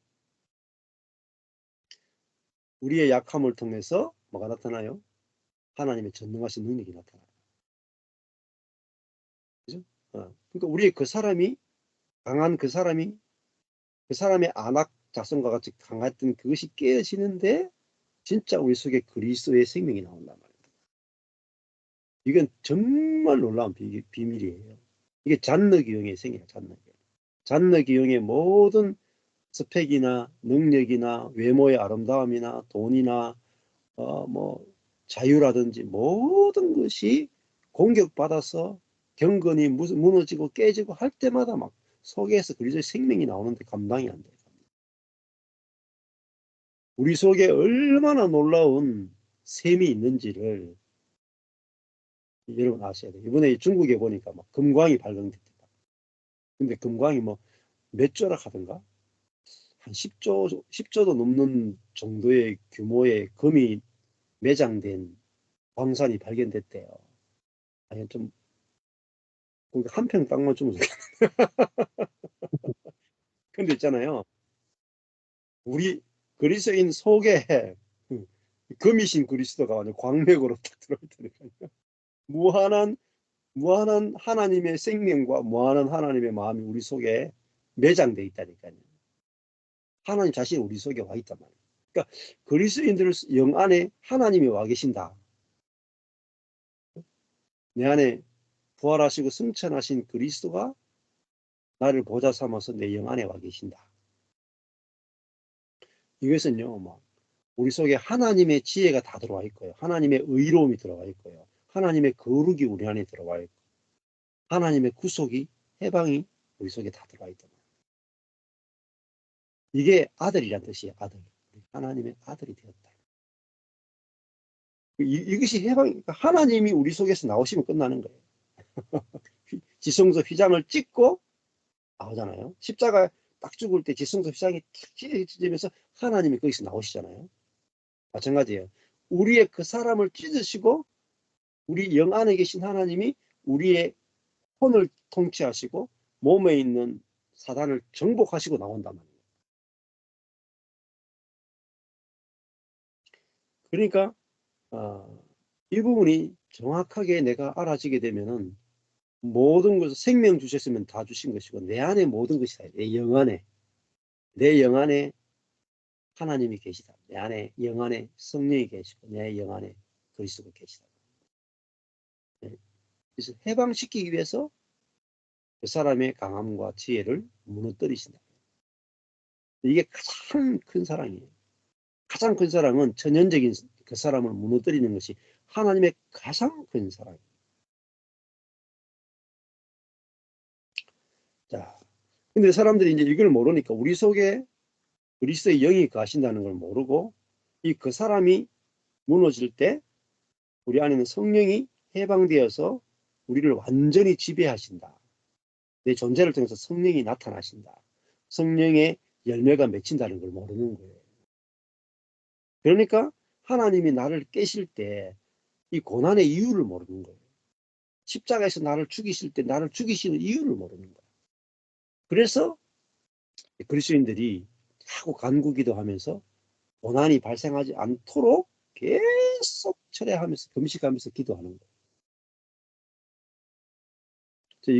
우리의 약함을 통해서 뭐가 나타나요? 하나님의 전능하신 능력이 나타나요. 그죠? 그러니까 우리의 그 사람이 강한 그 사람의 안악 자손과 같이 강했던 그것이 깨어지는데 진짜 우리 속에 그리스도의 생명이 나온단 말입니다. 이건 정말 놀라운 비밀이에요. 이게 잔너기용의 생이에요. 잔너기용의 모든 스펙이나 능력이나 외모의 아름다움이나 돈이나 뭐 자유라든지 모든 것이 공격받아서 경건이 무너지고 깨지고 할 때마다 막 속에서 그리스도의 생명이 나오는데 감당이 안 돼요. 우리 속에 얼마나 놀라운 셈이 있는지를 여러분 아셔야 돼요. 이번에 중국에 보니까 막 금광이 발견됐다. 근데 금광이 뭐 몇 조락 하던가? 한 10조도 넘는 정도의 규모의 금이 매장된 광산이 발견됐대요. 아니, 좀, 한 평 땅만 주면 좋겠네. 근데 있잖아요. 우리 그리스도인 속에 금이신 그리스도가 완전 광맥으로 딱 들어올 테니까요. 무한한 하나님의 생명과 무한한 하나님의 마음이 우리 속에 매장돼 있다니까요. 하나님 자신이 우리 속에 와 있단 말이에요. 그러니까 그리스도인들 영 안에 하나님이 와 계신다. 내 안에 부활하시고 승천하신 그리스도가 나를 보좌 삼아서 내 영 안에 와 계신다. 이것은요, 뭐 우리 속에 하나님의 지혜가 다 들어와 있고요. 하나님의 의로움이 들어와 있고요. 하나님의 거룩이 우리 안에 들어와 있고, 하나님의 구속이, 해방이 우리 속에 다 들어와 있다. 이게 아들이란 뜻이에요. 아들. 하나님의 아들이 되었다. 이것이 해방, 그러니까 하나님이 우리 속에서 나오시면 끝나는 거예요. 지성소 휘장을 찍고 나오잖아요. 십자가 딱 죽을 때 지성소 휘장이 탁 찢어지면서 하나님이 거기서 나오시잖아요. 마찬가지예요. 우리의 그 사람을 찢으시고 우리 영 안에 계신 하나님이 우리의 혼을 통치하시고 몸에 있는 사단을 정복하시고 나온단 말이에요. 그러니까 이 부분이 정확하게 내가 알아지게 되면은 모든 것을 생명 주셨으면 다 주신 것이고 내 안에 모든 것이 다 내 영 안에 내 영 안에 하나님이 계시다. 내 안에 영 안에 성령이 계시고 내 영 안에 그리스도가 계시다. 네. 그래서 해방시키기 위해서 그 사람의 강함과 지혜를 무너뜨리신다. 이게 가장 큰 사랑이에요. 가장 큰 사랑은 천연적인 그 사람을 무너뜨리는 것이 하나님의 가장 큰 사랑이에요. 자, 근데 사람들이 이제 이걸 모르니까 우리 속에 그리스도의 영이 거하신다는 걸 모르고 그 사람이 무너질 때 우리 안에는 성령이 해방되어서 우리를 완전히 지배하신다. 내 존재를 통해서 성령이 나타나신다. 성령의 열매가 맺힌다는 걸 모르는 거예요. 그러니까 하나님이 나를 깨실 때 이 고난의 이유를 모르는 거예요. 십자가에서 나를 죽이실 때 나를 죽이시는 이유를 모르는 거예요. 그래서 그리스도인들이 자꾸 간구기도 하면서 고난이 발생하지 않도록 계속 철회하면서 금식하면서 기도하는 거예요.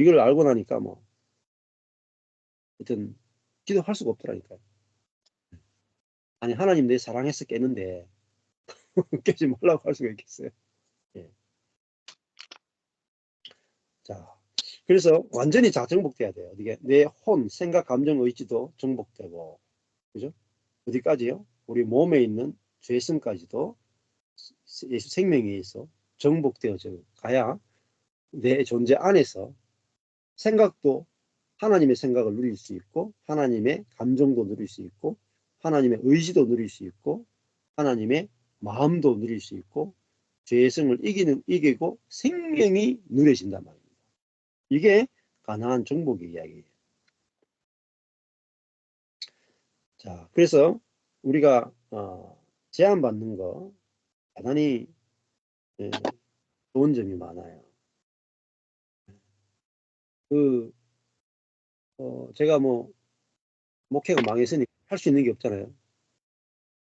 이걸 알고 나니까 뭐 하여튼 기도할 수가 없더라니까요. 아니 하나님 내 사랑해서 깨는데 깨지 말라고 할 수가 있겠어요. 예. 자, 그래서 완전히 다 정복돼야 돼요. 이게 내 혼, 생각, 감정, 의지도 정복되고, 그죠? 어디까지요? 우리 몸에 있는 죄성까지도 예수 생명에 의해서 정복되어져 가야 내 존재 안에서 생각도 하나님의 생각을 누릴 수 있고, 하나님의 감정도 누릴 수 있고, 하나님의 의지도 누릴 수 있고, 하나님의 마음도 누릴 수 있고, 죄성을 이기고 생명이 누려진단 말이에요. 이게 가나안 정복의 이야기예요. 자, 그래서 우리가 제한받는 거 대단히 좋은 점이 많아요. 제가 뭐 목회가 망했으니 할 수 있는 게 없잖아요.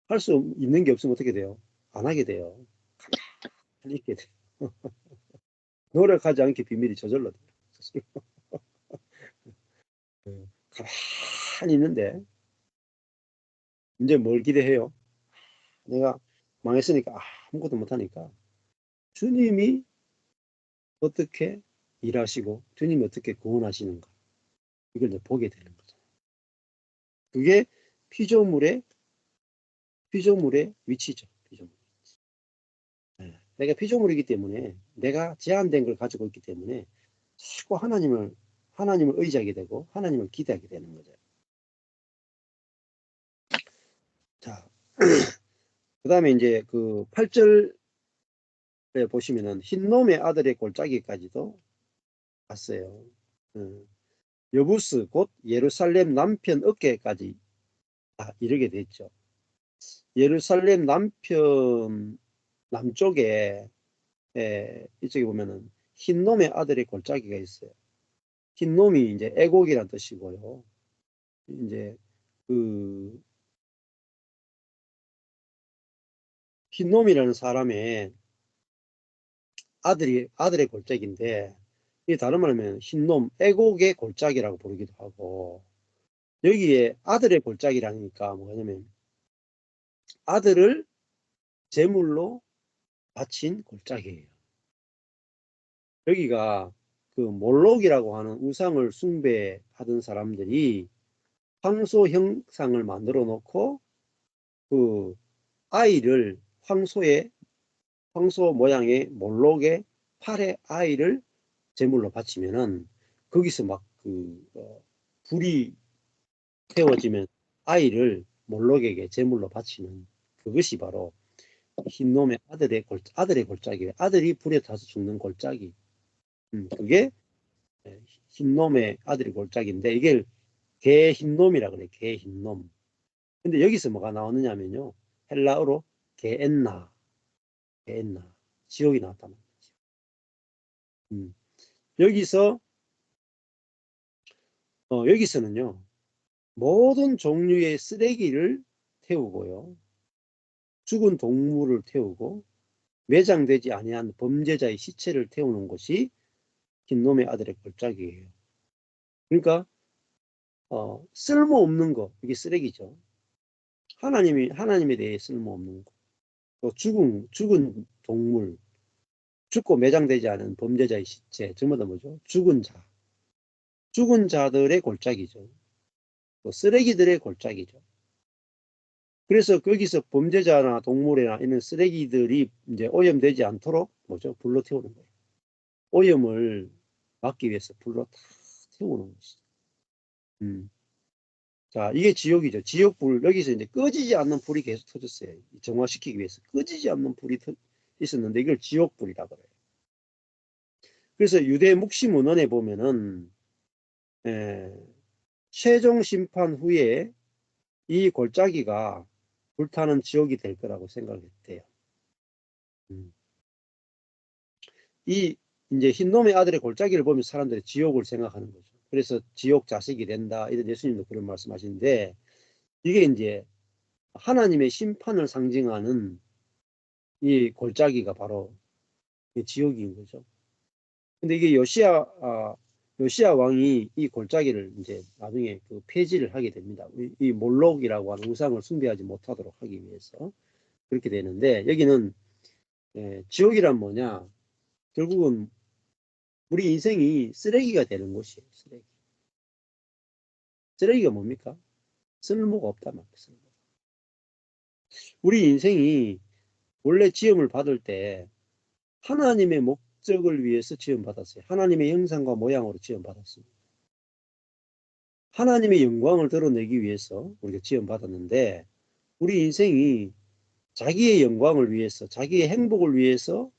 할 수 있는 게 없으면 어떻게 돼요? 안 하게 돼요. 가만히 있게 돼요. 노력하지 않게 비밀이 저절로 돼요. 가만히 있는데 이제 뭘 기대해요? 내가 망했으니까 아무것도 못하니까 주님이 어떻게 일하시고 주님이 어떻게 구원하시는가 이걸 이제 보게 되는 거죠. 그게 피조물의 위치죠. 피조물. 네. 내가 피조물이기 때문에 내가 제한된 걸 가지고 있기 때문에 자꾸 하나님을 의지하게 되고 하나님을 기대하게 되는 거죠. 자, 그 다음에 이제 그 8절에 보시면은 흰놈의 아들의 골짜기까지도 갔어요. 여부스 곧 예루살렘 남편 어깨까지 이르게 됐죠. 예루살렘 남쪽에 이쪽에 보면은 흰놈의 아들의 골짜기가 있어요. 흰놈이 이제 애곡이란 뜻이고요. 이제 그 흰놈이라는 사람의 아들의 골짜기인데 이게 다른 말하면 흰놈 애곡의 골짜기라고 부르기도 하고 여기에 아들의 골짜기라니까 뭐냐면 아들을 제물로 바친 골짜기예요. 여기가 그 몰록이라고 하는 우상을 숭배하던 사람들이 황소 형상을 만들어 놓고 그 아이를 황소 모양의 몰록의 팔의 아이를 제물로 바치면은 거기서 막 불이 태워지면 아이를 몰록에게 제물로 바치는 그것이 바로 흰놈의 아들의 골짜기예요. 아들이 불에 타서 죽는 골짜기. 그게 흰놈의 아들의 골짜기인데 이게 개 흰놈이라 그래. 개 흰놈. 근데 여기서 뭐가 나오느냐면요. 헬라어로 게엔나. 지옥이 나왔단 말이죠. 여기서는요. 모든 종류의 쓰레기를 태우고요. 죽은 동물을 태우고 매장되지 아니한 범죄자의 시체를 태우는 것이 흰놈의 아들의 골짜기예요. 그러니까 쓸모없는 거, 이게 쓰레기죠. 하나님에 대해 쓸모없는 거, 또 죽은 동물, 죽고 매장되지 않은 범죄자의 시체, 전부 다 뭐죠? 죽은 자들의 골짜기죠. 또 쓰레기들의 골짜기죠. 그래서 거기서 범죄자나 동물이나 이런 쓰레기들이 이제 오염되지 않도록 뭐죠? 불로 태우는 거예요. 오염을 막기 위해서 불로 다 태우는 것이죠. 자, 이게 지옥이죠. 지옥불. 여기서 이제 꺼지지 않는 불이 계속 터졌어요. 정화시키기 위해서. 꺼지지 않는 불이 있었는데 이걸 지옥불이라 그래요. 그래서 유대 묵시문헌에 보면은 최종 심판 후에 이 골짜기가 불타는 지옥이 될 거라고 생각했대요. 이제 흰놈의 아들의 골짜기를 보면 사람들이 지옥을 생각하는 거죠. 그래서 지옥 자식이 된다. 이런 예수님도 그런 말씀하시는데 이게 이제 하나님의 심판을 상징하는 이 골짜기가 바로 지옥인 거죠. 근데 이게 요시야 왕이 이 골짜기를 이제 나중에 폐지를 하게 됩니다. 이 몰록이라고 하는 우상을 숭배하지 못하도록 하기 위해서 그렇게 되는데 여기는 지옥이란 뭐냐? 결국은 우리 인생이 쓰레기가 되는 곳이에요. 쓰레기가 뭡니까? 쓸모가 없단 말이에요. 우리 인생이 원래 지음을 받을 때 하나님의 목적을 위해서 지음받았어요. 하나님의 형상과 모양으로 지음받았습니다. 하나님의 영광을 드러내기 위해서 우리가 지음받았는데 우리 인생이 자기의 영광을 위해서 자기의 행복을 위해서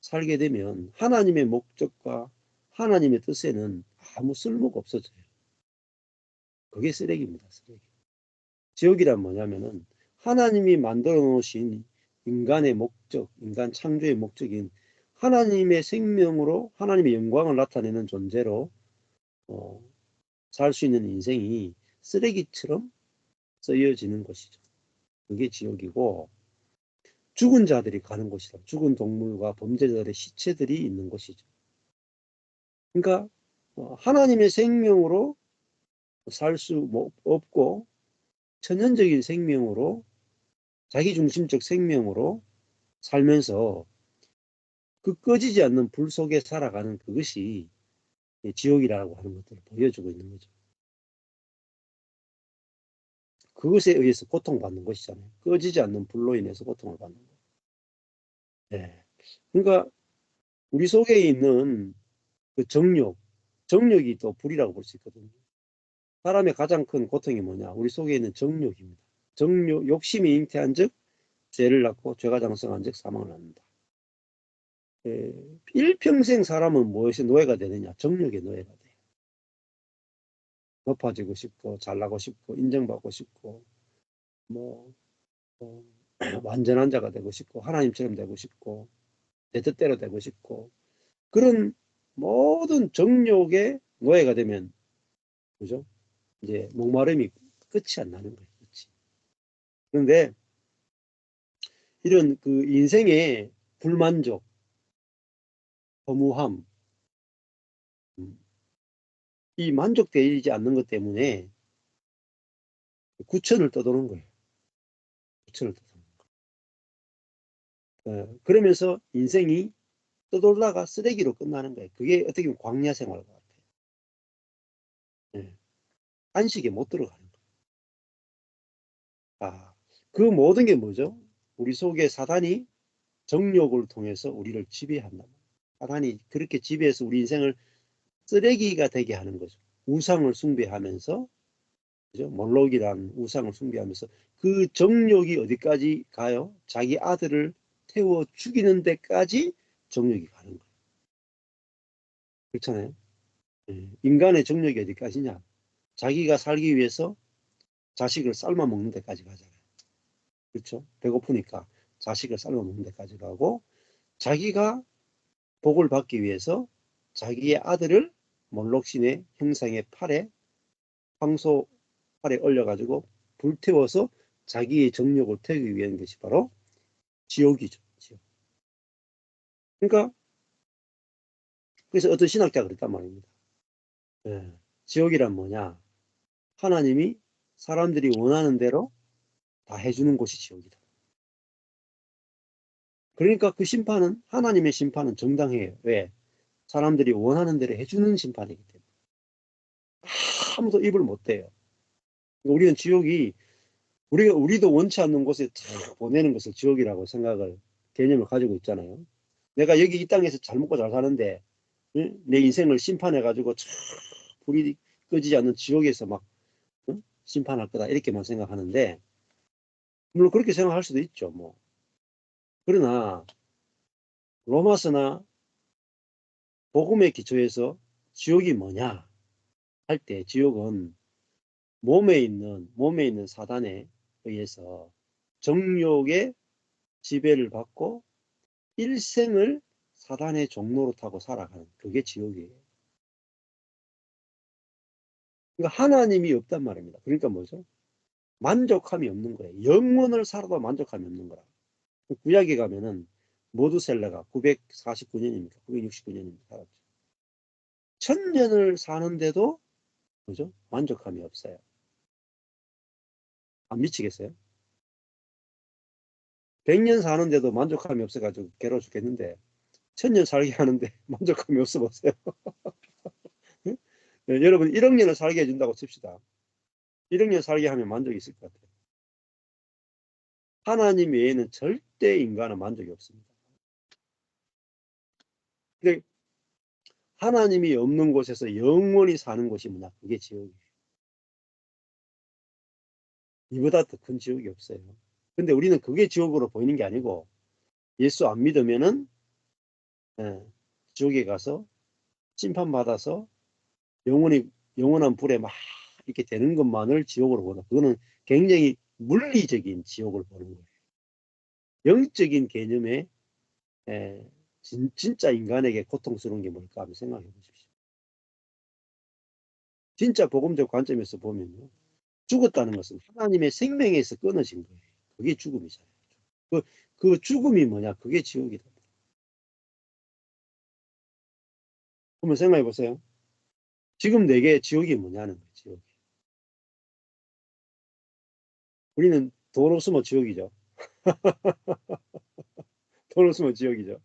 살게 되면 하나님의 목적과 하나님의 뜻에는 아무 쓸모가 없어져요. 그게 쓰레기입니다. 쓰레기. 지옥이란 뭐냐면은 하나님이 만들어 놓으신 인간의 목적, 인간 창조의 목적인 하나님의 생명으로 하나님의 영광을 나타내는 존재로 살 수 있는 인생이 쓰레기처럼 쓰여지는 것이죠. 그게 지옥이고 죽은 자들이 가는 곳이다. 죽은 동물과 범죄자들의 시체들이 있는 곳이죠. 그러니까 하나님의 생명으로 살 수 없고 천연적인 생명으로 자기중심적 생명으로 살면서 그 꺼지지 않는 불 속에 살아가는 그것이 지옥이라고 하는 것들을 보여주고 있는 거죠. 그것에 의해서 고통받는 것이잖아요. 꺼지지 않는 불로 인해서 고통을 받는 거. 네. 그러니까 우리 속에 있는 그 정욕이 또 불이라고 볼 수 있거든요. 사람의 가장 큰 고통이 뭐냐? 우리 속에 있는 정욕입니다. 욕심이 잉태한 즉 죄를 낳고 죄가 장성한 즉 사망을 낳는다. 일평생 사람은 무엇에 노예가 되느냐? 정욕의 노예가 돼요. 높아지고 싶고 잘나고 싶고 인정받고 싶고 완전한 자가 되고 싶고 하나님처럼 되고 싶고 내 뜻대로 되고 싶고 그런 모든 정욕의 노예가 되면 그죠? 이제 목마름이 끝이 안 나는 거예요. 끝이. 그런데 이런 그 인생의 불만족, 허무함, 이 만족되지 않는 것 때문에 구천을 떠도는 거예요. 부천을 떠도는 거예요. 그러면서 인생이 떠돌다가 쓰레기로 끝나는 거예요. 그게 어떻게 보면 광야 생활 같아요. 안식에 못 들어가는 거예요. 그 모든 게 뭐죠? 우리 속에 사단이 정욕을 통해서 우리를 지배한다. 사단이 그렇게 지배해서 우리 인생을 쓰레기가 되게 하는 거죠. 우상을 숭배하면서, 그죠? 몰록이란 우상을 숭배하면서 그 정욕이 어디까지 가요? 자기 아들을 태워 죽이는 데까지 정욕이 가는 거예요. 그렇잖아요. 인간의 정욕이 어디까지냐? 자기가 살기 위해서 자식을 삶아 먹는 데까지 가잖아요. 그렇죠? 배고프니까 자식을 삶아 먹는 데까지 가고, 자기가 복을 받기 위해서 자기의 아들을 몰록신의 형상의 팔에, 황소 팔에 올려가지고 불태워서 자기의 정욕을 태우기 위한 것이 바로 지옥이죠. 지옥. 그러니까 그래서 어떤 신학자가 그랬단 말입니다. 지옥이란 뭐냐? 하나님이 사람들이 원하는 대로 다 해주는 곳이 지옥이다. 그러니까 그 심판은, 하나님의 심판은 정당해요. 왜? 사람들이 원하는 대로 해주는 심판이기 때문에. 아무도 입을 못 대요. 우리는 지옥이, 우리도 원치 않는 곳에 보내는 것을 지옥이라고 생각을, 개념을 가지고 있잖아요. 내가 여기 이 땅에서 잘 먹고 잘 사는데, 내 인생을 심판해가지고 불이 꺼지지 않는 지옥에서 막 심판할 거다, 이렇게만 생각하는데, 물론 그렇게 생각할 수도 있죠. 뭐. 그러나 로마서나 복음의 기초에서 지옥이 뭐냐 할 때, 지옥은 몸에 있는 사단에 의해서 정욕의 지배를 받고 일생을 사단의 종로로 타고 살아가는, 그게 지옥이에요. 그러니까 하나님이 없단 말입니다. 그러니까 뭐죠? 만족함이 없는 거예요. 영원을 살아도 만족함이 없는 거라. 구약에 가면은 모두셀라가 949년입니까? 969년입니까? 살았죠. 1000년을 사는데도, 그죠? 만족함이 없어요. 안 미치겠어요? 100년 사는데도 만족함이 없어가지고 괴로워 죽겠는데, 1000년 살게 하는데 만족감이 없어 보세요. 여러분 1억 년을 살게 해준다고 칩시다. 1억 년 살게 하면 만족이 있을 것 같아요. 하나님 외에는 절대 인간은 만족이 없습니다. 근데 하나님이 없는 곳에서 영원히 사는 곳이 뭐냐? 그게 지옥이에요. 이보다 더 큰 지옥이 없어요. 근데 우리는 그게 지옥으로 보이는 게 아니고, 예수 안 믿으면은 지옥에 가서 심판받아서 영원한 불에 막 이렇게 되는 것만을 지옥으로 보다. 그거는 굉장히 물리적인 지옥을 보는 거예요. 영적인 개념의 진짜 인간에게 고통스러운 게 뭘까 한번 생각해 보십시오. 진짜 복음적 관점에서 보면요, 죽었다는 것은 하나님의 생명에서 끊어진 거예요. 그게 죽음이잖아요. 그 죽음이 뭐냐? 그게 지옥이다. 한번 생각해 보세요. 지금 내게 지옥이 뭐냐는 거예요. 지옥이. 우리는 돈 없으면 지옥이죠. 돈 없으면 지옥이죠.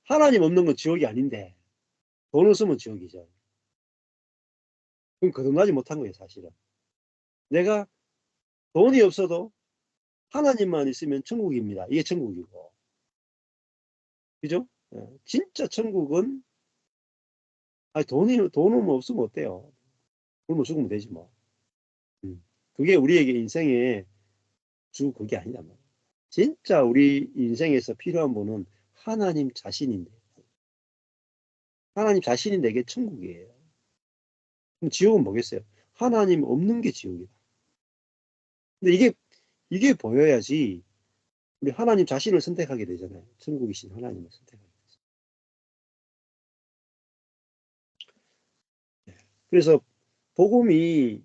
하나님 없는 건 지옥이 아닌데 돈 없으면 지옥이죠. 그럼 거듭나지 못한 거예요, 사실은. 내가 돈이 없어도 하나님만 있으면 천국입니다. 이게 천국이고. 그죠? 진짜 천국은, 돈은 없으면 어때요? 굶어 죽으면 되지 뭐. 그게 우리에게 인생의 그게 아니다 말이야. 진짜 우리 인생에서 필요한 분은 하나님 자신인데, 하나님 자신이 내게 천국이에요. 그럼 지옥은 뭐겠어요? 하나님 없는 게 지옥이다. 근데 이게 보여야지 우리 하나님 자신을 선택하게 되잖아요. 천국이신 하나님을 선택하게 되죠. 그래서 복음이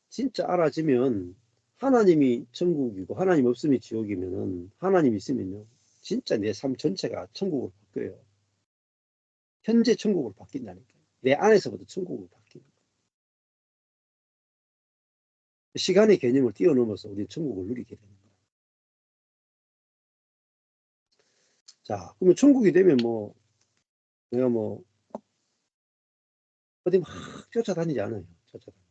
진짜 알아지면, 하나님이 천국이고 하나님 없으면 지옥이면은, 하나님 있으면요 진짜 내 삶 전체가 천국으로 바뀌어요. 현재 천국으로 바뀐다니까요. 내 안에서부터 천국으로 바뀌는 거예요. 시간의 개념을 뛰어넘어서 우리는 천국을 누리게 되는 거예요. 자, 그러면 천국이 되면 뭐 내가 뭐 어디 막 쫓아다니지 않아요. 쫓아다니지.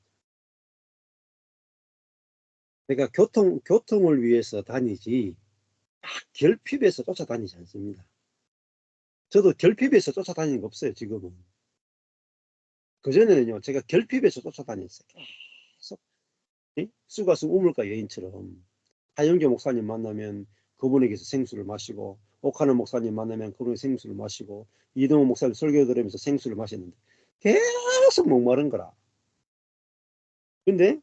그러니까 교통을 위해서 다니지 막 결핍해서 쫓아다니지 않습니다. 저도 결핍해서 쫓아다니는 거 없어요, 지금은. 그전에는요, 제가 결핍해서 쫓아다녔어요. 계속. 수가수 우물가 여인처럼. 하영교 목사님 만나면 그분에게서 생수를 마시고, 옥하는 목사님 만나면 그분의 생수를 마시고, 이동호 목사님 설교 들으면서 생수를 마셨는데, 계속 목마른 거라. 근데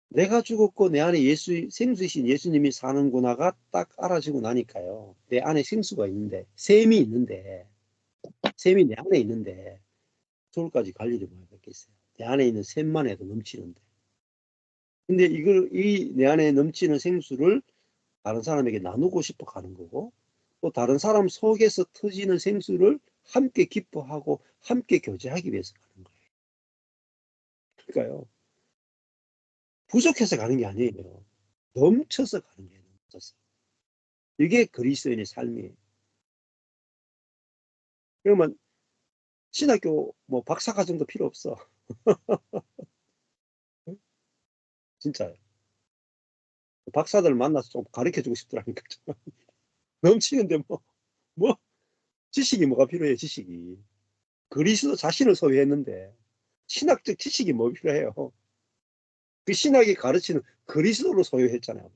내가 죽었고 내 안에 생수이신 예수님이 사는구나가 딱 알아지고 나니까요. 내 안에 생수가 있는데, 샘이 있는데, 샘이 내 안에 있는데, 서울까지 갈 일이 뭐가 있겠어요. 내 안에 있는 샘만 해도 넘치는데. 근데 내 안에 넘치는 생수를 다른 사람에게 나누고 싶어 가는 거고, 또 다른 사람 속에서 터지는 생수를 함께 기뻐하고 함께 교제하기 위해서 가는 거예요. 그러니까요. 부족해서 가는 게 아니에요. 넘쳐서 가는 거예요. 넘쳐서. 이게 그리스도인의 삶이에요. 그러면 신학교 뭐 박사과정도 필요 없어. 진짜요. 박사들 만나서 좀 가르쳐주고 싶더라니까. 넘치는데 뭐 지식이 뭐가 필요해요. 지식이. 그리스도 자신을 소유했는데 신학적 지식이 뭐 필요해요. 그 신학이 가르치는 그리스도를 소유했잖아요.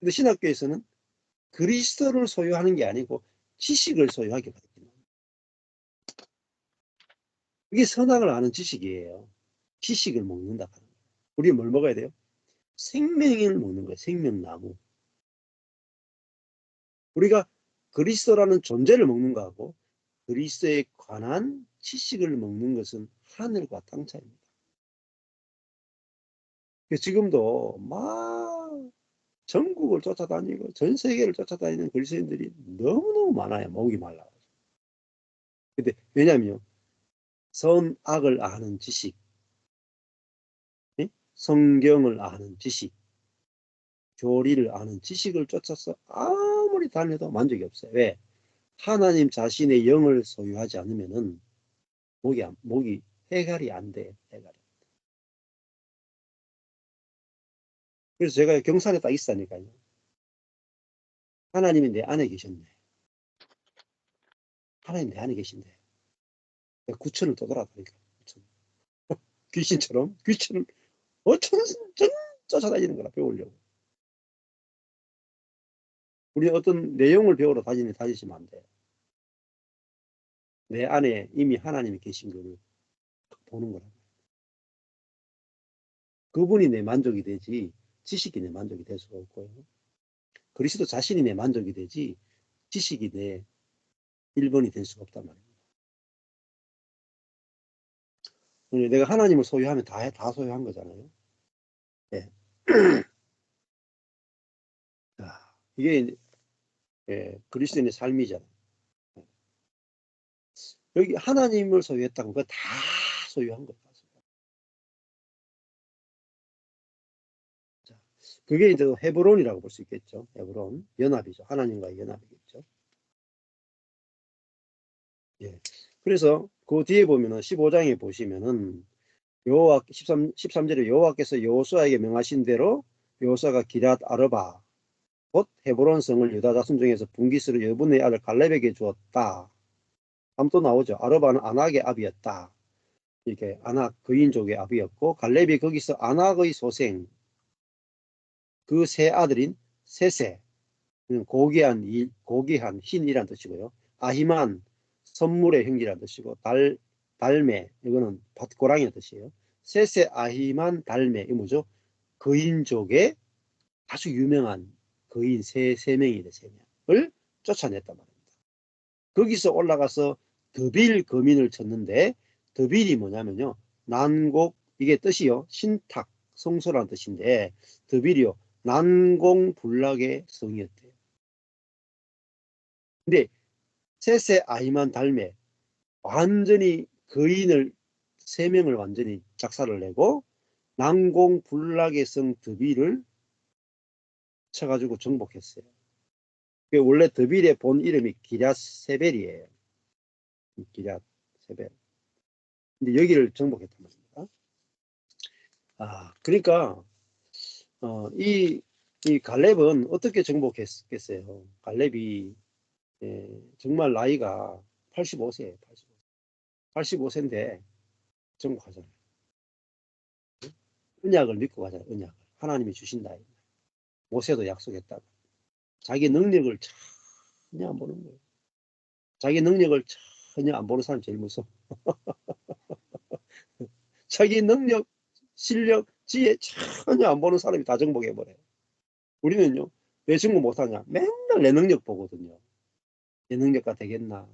근데 신학교에서는 그리스도를 소유하는 게 아니고 지식을 소유하게 가르치는 거예요. 이게 선악을 아는 지식이에요. 지식을 먹는다. 우리 뭘 먹어야 돼요? 생명을 먹는 거예요. 생명나무. 우리가 그리스도라는 존재를 먹는 거하고 그리스도에 관한 지식을 먹는 것은 하늘과 땅 차이입니다. 지금도 막 전국을 쫓아다니고 전 세계를 쫓아다니는 그리스도인들이 너무너무 많아요. 목이 말라서. 근데 왜냐면요. 선악을 아는 지식, 성경을 아는 지식, 교리를 아는 지식을 쫓아서 아무리 달려도 만족이 없어요. 왜? 하나님 자신의 영을 소유하지 않으면은 목이 해갈이 안 돼요. 해갈이. 그래서 제가 경산에 딱 있으니까요. 하나님이 내 안에 계셨네. 하나님 내 안에 계신데. 구천을 떠돌아다니까. 귀신처럼 귀천을 어쩌면 쫓아다니는 거라 배우려고. 우리 어떤 내용을 배우러 다니시면 안 돼요. 내 안에 이미 하나님이 계신 거를 보는 거라. 그분이 내 만족이 되지 지식이 내 만족이 될 수가 없고요. 그리스도 자신이 내 만족이 되지 지식이 내 1번이 될 수가 없단 말입니다. 내가 하나님을 소유하면 다 소유한 거잖아요. 네. 이게 그리스도인의 삶이잖아요. 여기 하나님을 소유했다고 그거 다 소유한 거예요. 자, 그게 이제 헤브론이라고 볼 수 있겠죠. 헤브론 연합이죠. 하나님과의 연합이겠죠. 예. 그래서 그 뒤에 보면은 15장에 보시면은 13절에 여호와께서 여호수아에게 명하신 대로 여호수아가 기럇 아르바 곧 헤브론 성을 유다 자손 중에서 분깃으로 여분의 아들 갈렙에게 주었다. 다음 또 나오죠. 아르바는 아낙의 아비였다. 이렇게 아낙 그인족의 아비였고 갈렙이 거기서 아낙의 소생 그 세 아들인 세세 고귀한 흰이란 뜻이고요. 아히만 선물의 형제란 뜻이고 달메 이거는 밭고랑이란 뜻이에요. 세세 아히만 달메 이 뭐죠? 그인족의 아주 유명한 그인 세 명이래. 세 명을 쫓아냈단 말입니다. 거기서 올라가서 드빌 거민을 쳤는데 드빌이 뭐냐면요. 난곡 이게 뜻이요. 신탁 성소라는 뜻인데 드빌이요. 난공불락의 성이었대요. 근데 세세 아히만 달메 완전히 거인을 세명을 완전히 작사를 내고 난공불락의 성 드빌을 쳐가지고 정복했어요. 원래 드빌의 본 이름이 기랴세벨이에요. 기랴세벨. 근데 여기를 정복했단 말입니다. 그러니까 이 갈렙은 어떻게 정복했겠어요? 갈렙이 정말 나이가 85세예요. 85세인데 정복하잖아요. 언약을 믿고 가잖아요. 언약을. 하나님이 주신다. 모세도 약속했다고. 자기 능력을 전혀 안 보는 거예요. 자기 능력을 전혀 안 보는 사람이 제일 무서워. 자기 능력, 실력, 지혜 전혀 안 보는 사람이 다 정복해버려요. 우리는요, 왜 정복 못하냐? 맨날 내 능력 보거든요. 내 능력가 되겠나?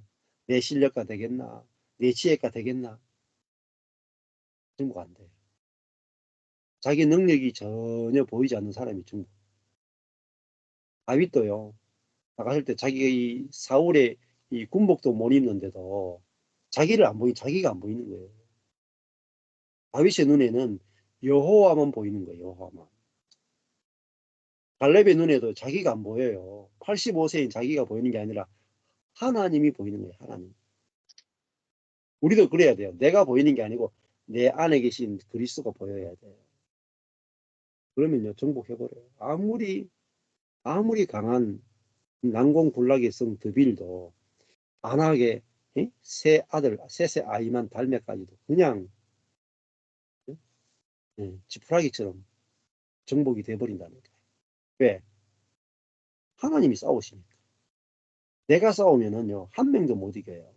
내 실력가 되겠나? 내 지혜가 되겠나? 정복 안 돼요. 자기 능력이 전혀 보이지 않는 사람이 정복. 다윗도요, 나갔을 때 자기가 이 사울의 이 군복도 못 입는데도 자기가 안 보이는 거예요. 다윗의 눈에는 여호와만 보이는 거예요. 여호와만. 갈렙의 눈에도 자기가 안 보여요. 85세인 자기가 보이는 게 아니라 하나님이 보이는 거예요. 하나님. 우리도 그래야 돼요. 내가 보이는 게 아니고 내 안에 계신 그리스도가 보여야 돼요. 그러면요, 정복해버려요. 아무리 강한 난공불락의 성 드빌도 안하게 셋의 아이만 달매까지도 그냥 지푸라기처럼 정복이 돼버린다는 거예요. 왜? 하나님이 싸우시니까. 내가 싸우면은요, 한 명도 못 이겨요.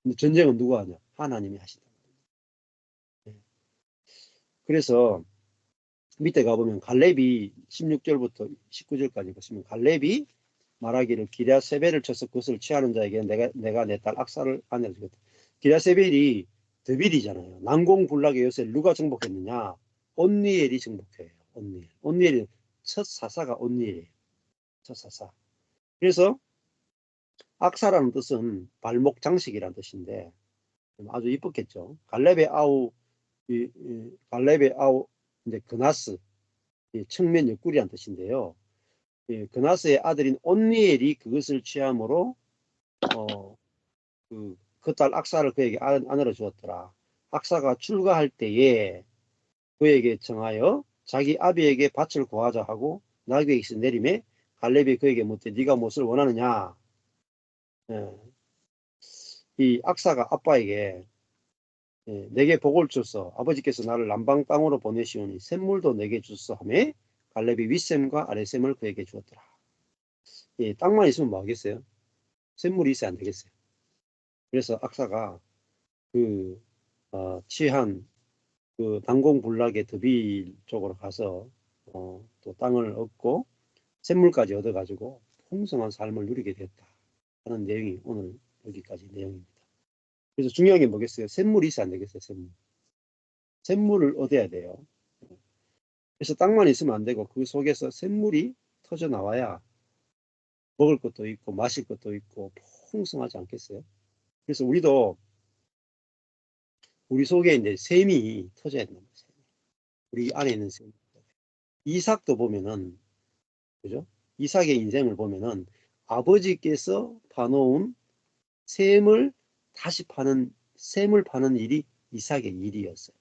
근데 전쟁은 누가 하냐? 하나님이 하신다. 그래서 밑에 가보면 갈렙이 16절부터 19절까지 보시면 갈렙이 말하기를 기랴세벨을 쳐서 그것을 취하는 자에게 내가 내 딸 악사를 아내로 주겠다. 기랴세벨이 드빌이잖아요. 난공불락의 요새를 누가 정복했느냐? 온니엘이 정복해요. 온니엘이 첫 사사가 온니엘이에요. 첫 사사. 그래서 악사라는 뜻은 발목 장식이라는 뜻인데 아주 이뻤겠죠. 갈렙의 아우 이제 그나스 측면 옆구리란 뜻인데요. 그나스의 아들인 온니엘이 그것을 취함으로 그 딸 악사를 그에게 아내로 주었더라. 악사가 출가할 때에 그에게 청하여 자기 아비에게 밭을 구하자 하고 나귀에게서 내림에 갈렙이 그에게 묻되 네가 무엇을 원하느냐. 이 악사가 아빠에게 내게 복을 주소. 아버지께서 나를 남방 땅으로 보내시오니 샘물도 내게 주소 하며 갈렙이 윗샘과 아랫샘을 그에게 주었더라. 땅만 있으면 뭐 하겠어요? 샘물이 있어야 안 되겠어요. 그래서 악사가 취한 그 난공불락의 드빌 쪽으로 가서 또 땅을 얻고 샘물까지 얻어가지고 풍성한 삶을 누리게 됐다 하는 내용이 오늘 여기까지 내용입니다. 그래서 중요한 게 뭐겠어요? 샘물이 있어야 안 되겠어요? 샘물을 얻어야 돼요. 그래서 땅만 있으면 안 되고 그 속에서 샘물이 터져 나와야 먹을 것도 있고 마실 것도 있고 풍성하지 않겠어요? 그래서 우리도 우리 속에 이제 샘이 터져야 된다. 우리 안에 있는 샘. 이삭도 보면은, 그죠? 이삭의 인생을 보면은 아버지께서 파놓은 샘을 파는 일이 이삭의 일이었어요.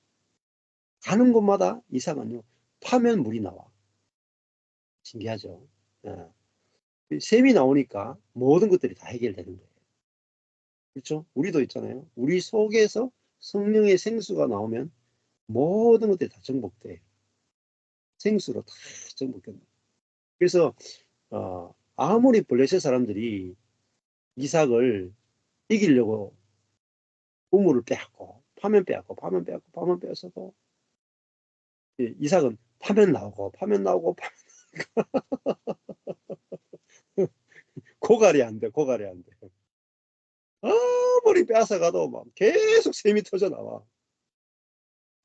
가는 곳마다 이삭은요, 파면 물이 나와. 신기하죠? 샘이 나오니까 모든 것들이 다 해결되는 거예요. 그렇죠? 우리도 있잖아요. 우리 속에서 성령의 생수가 나오면 모든 것들이 다 정복돼요. 생수로 다 정복된다. 그래서 아무리 블레셋 사람들이 이삭을 이기려고 우물을 빼앗고 파면 빼앗어도 이삭은 파면 나오고 고갈이 안 돼. 아무리 빼앗아가도 막 계속 샘이 터져 나와.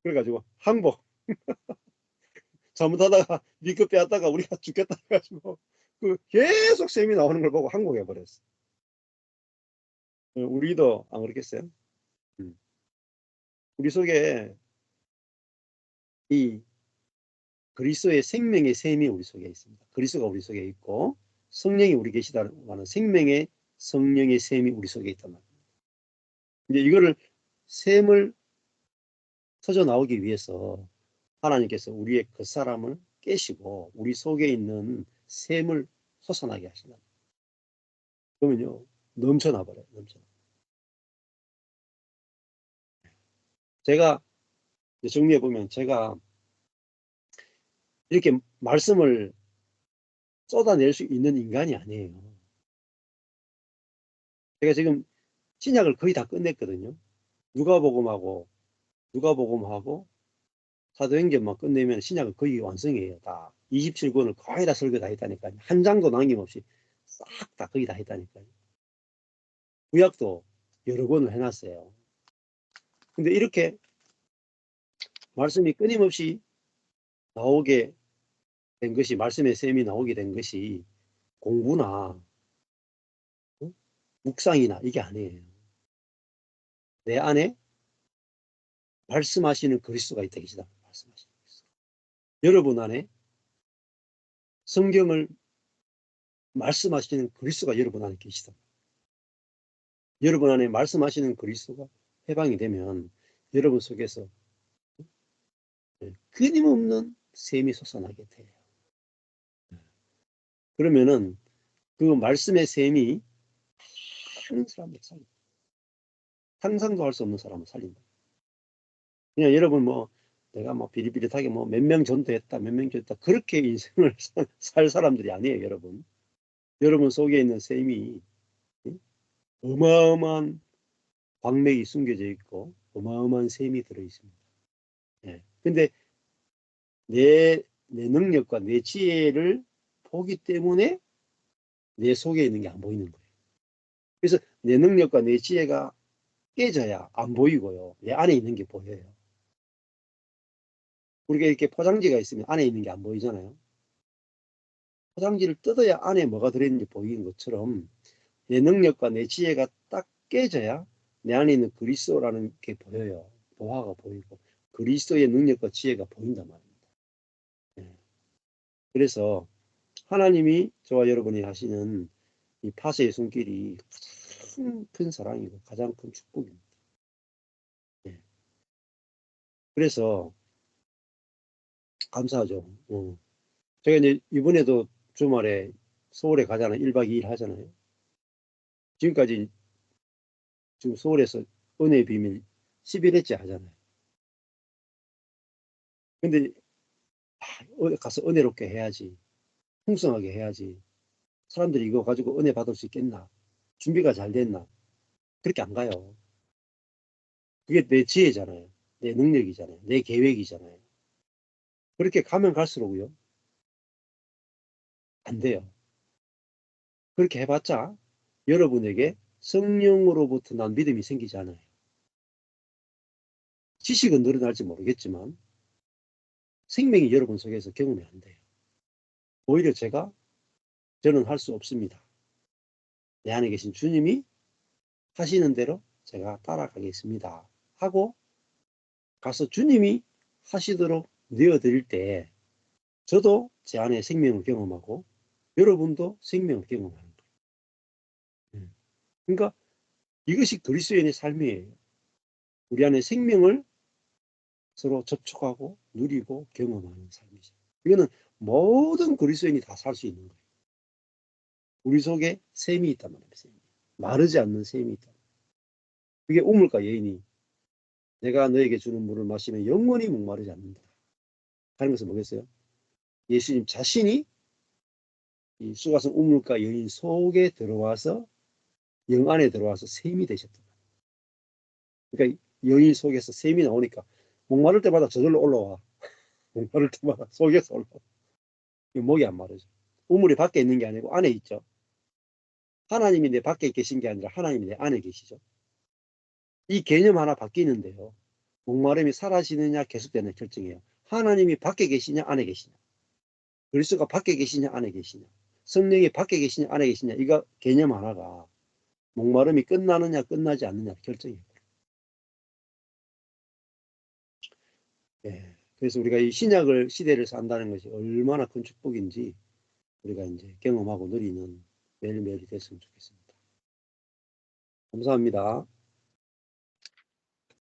그래가지고 항복. 잘못하다가 니거 빼앗다가 우리가 죽겠다 해가지고 계속 샘이 나오는 걸 보고 항복해 버렸어. 우리도 안 그렇겠어요? 우리 속에 이 그리스도의 생명의 셈이 우리 속에 있습니다. 그리스도가 우리 속에 있고 성령이 우리 계시다고 하는 생명의 성령의 셈이 우리 속에 있단 말입니다. 이제 이거를 셈을 터져 나오기 위해서 하나님께서 우리의 그 사람을 깨시고 우리 속에 있는 셈을 솟아나게 하신다. 그러면요 넘쳐나 버려요. 넘쳐나. 제가 정리해 보면 제가 이렇게 말씀을 쏟아낼 수 있는 인간이 아니에요. 제가 지금 신약을 거의 다 끝냈거든요. 누가복음하고 사도행전만 끝내면 신약은 거의 완성이에요. 다 27권을 거의 다 설교 다 했다니까요. 한 장도 남김없이 싹 다 거의 다 했다니까요. 구약도 여러 권을 해놨어요. 근데 이렇게 말씀이 끊임없이 나오게 된 것이, 말씀의 셈이 나오게 된 것이 공부나 묵상이나 이게 아니에요. 내 안에 말씀하시는 그리스도가 있다 계시다. 말씀하시는 그리스도. 여러분 안에 성경을 말씀하시는 그리스도가 여러분 안에 계시다. 여러분 안에 말씀하시는 그리스도가 해방이 되면 여러분 속에서 끊임없는 셈이 솟아나게 돼요. 그러면은 그 말씀의 셈이 한 사람을 살린다. 상상도 할 수 없는 사람을 살린다. 그냥 여러분 뭐 내가 뭐 비릿비릿하게 뭐 몇 명 전도했다, 몇 명 전도했다 그렇게 인생을 살 사람들이 아니에요, 여러분. 여러분 속에 있는 셈이 어마어마한 광맥이 숨겨져 있고 어마어마한 셈이 들어 있습니다. 예. 근데 내 능력과 내 지혜를 보기 때문에 내 속에 있는 게 안 보이는 거예요. 그래서 내 능력과 내 지혜가 깨져야 안 보이고요. 내 안에 있는 게 보여요. 우리가 이렇게 포장지가 있으면 안에 있는 게 안 보이잖아요. 포장지를 뜯어야 안에 뭐가 들어있는지 보이는 것처럼 내 능력과 내 지혜가 딱 깨져야 내 안에 있는 그리스도라는 게 보여요. 보화가 보이고 그리스도의 능력과 지혜가 보인단 말입니다. 네. 그래서 하나님이 저와 여러분이 하시는 이 파세의 손길이 가장 큰 사랑이고 가장 큰 축복입니다. 네. 그래서 감사하죠. 제가 이제 이번에도 주말에 서울에 가잖아요. 1박 2일 하잖아요. 지금까지 지금 서울에서 은혜의 비밀 11회째 하잖아요. 근데 가서 은혜롭게 해야지. 풍성하게 해야지. 사람들이 이거 가지고 은혜 받을 수 있겠나? 준비가 잘 됐나? 그렇게 안 가요. 그게 내 지혜잖아요. 내 능력이잖아요. 내 계획이잖아요. 그렇게 가면 갈수록요. 안 돼요. 그렇게 해봤자 여러분에게 성령으로부터 난 믿음이 생기지 않아요. 지식은 늘어날지 모르겠지만 생명이 여러분 속에서 경험이 안 돼요. 오히려 저는 할 수 없습니다. 내 안에 계신 주님이 하시는 대로 제가 따라가겠습니다. 하고 가서 주님이 하시도록 내어드릴 때 저도 제 안에 생명을 경험하고 여러분도 생명을 경험하는 거예요. 그러니까 이것이 그리스도인의 삶이에요. 우리 안에 생명을 서로 접촉하고 누리고 경험하는 삶이죠. 이거는 모든 그리스도인이 다 살 수 있는 거예요. 우리 속에 셈이 있단 말이에요. 셈이. 마르지 않는 셈이 있다. 그게 우물가 여인이 내가 너에게 주는 물을 마시면 영원히 목마르지 않는다. 하는 것은 뭐겠어요? 예수님 자신이 이 수가성 우물가 여인 속에 들어와서 영 안에 들어와서 셈이 되셨다. 그러니까 여인 속에서 셈이 나오니까 목마를 때마다 저절로 올라와. 목마를 때마다 속에서 올라와. 목이 안 마르죠. 우물이 밖에 있는 게 아니고 안에 있죠. 하나님이 내 밖에 계신 게 아니라 하나님이 내 안에 계시죠. 이 개념 하나 바뀌는데요. 목마름이 사라지느냐 계속되는 결정이에요. 하나님이 밖에 계시냐 안에 계시냐. 그리스도가 밖에 계시냐 안에 계시냐. 성령이 밖에 계시냐 안에 계시냐. 이거 개념 하나가 목마름이 끝나느냐 끝나지 않느냐 결정이에요. 예. 그래서 우리가 이 신약을 시대를 산다는 것이 얼마나 큰 축복인지 우리가 이제 경험하고 누리는 매일매일이 됐으면 좋겠습니다. 감사합니다.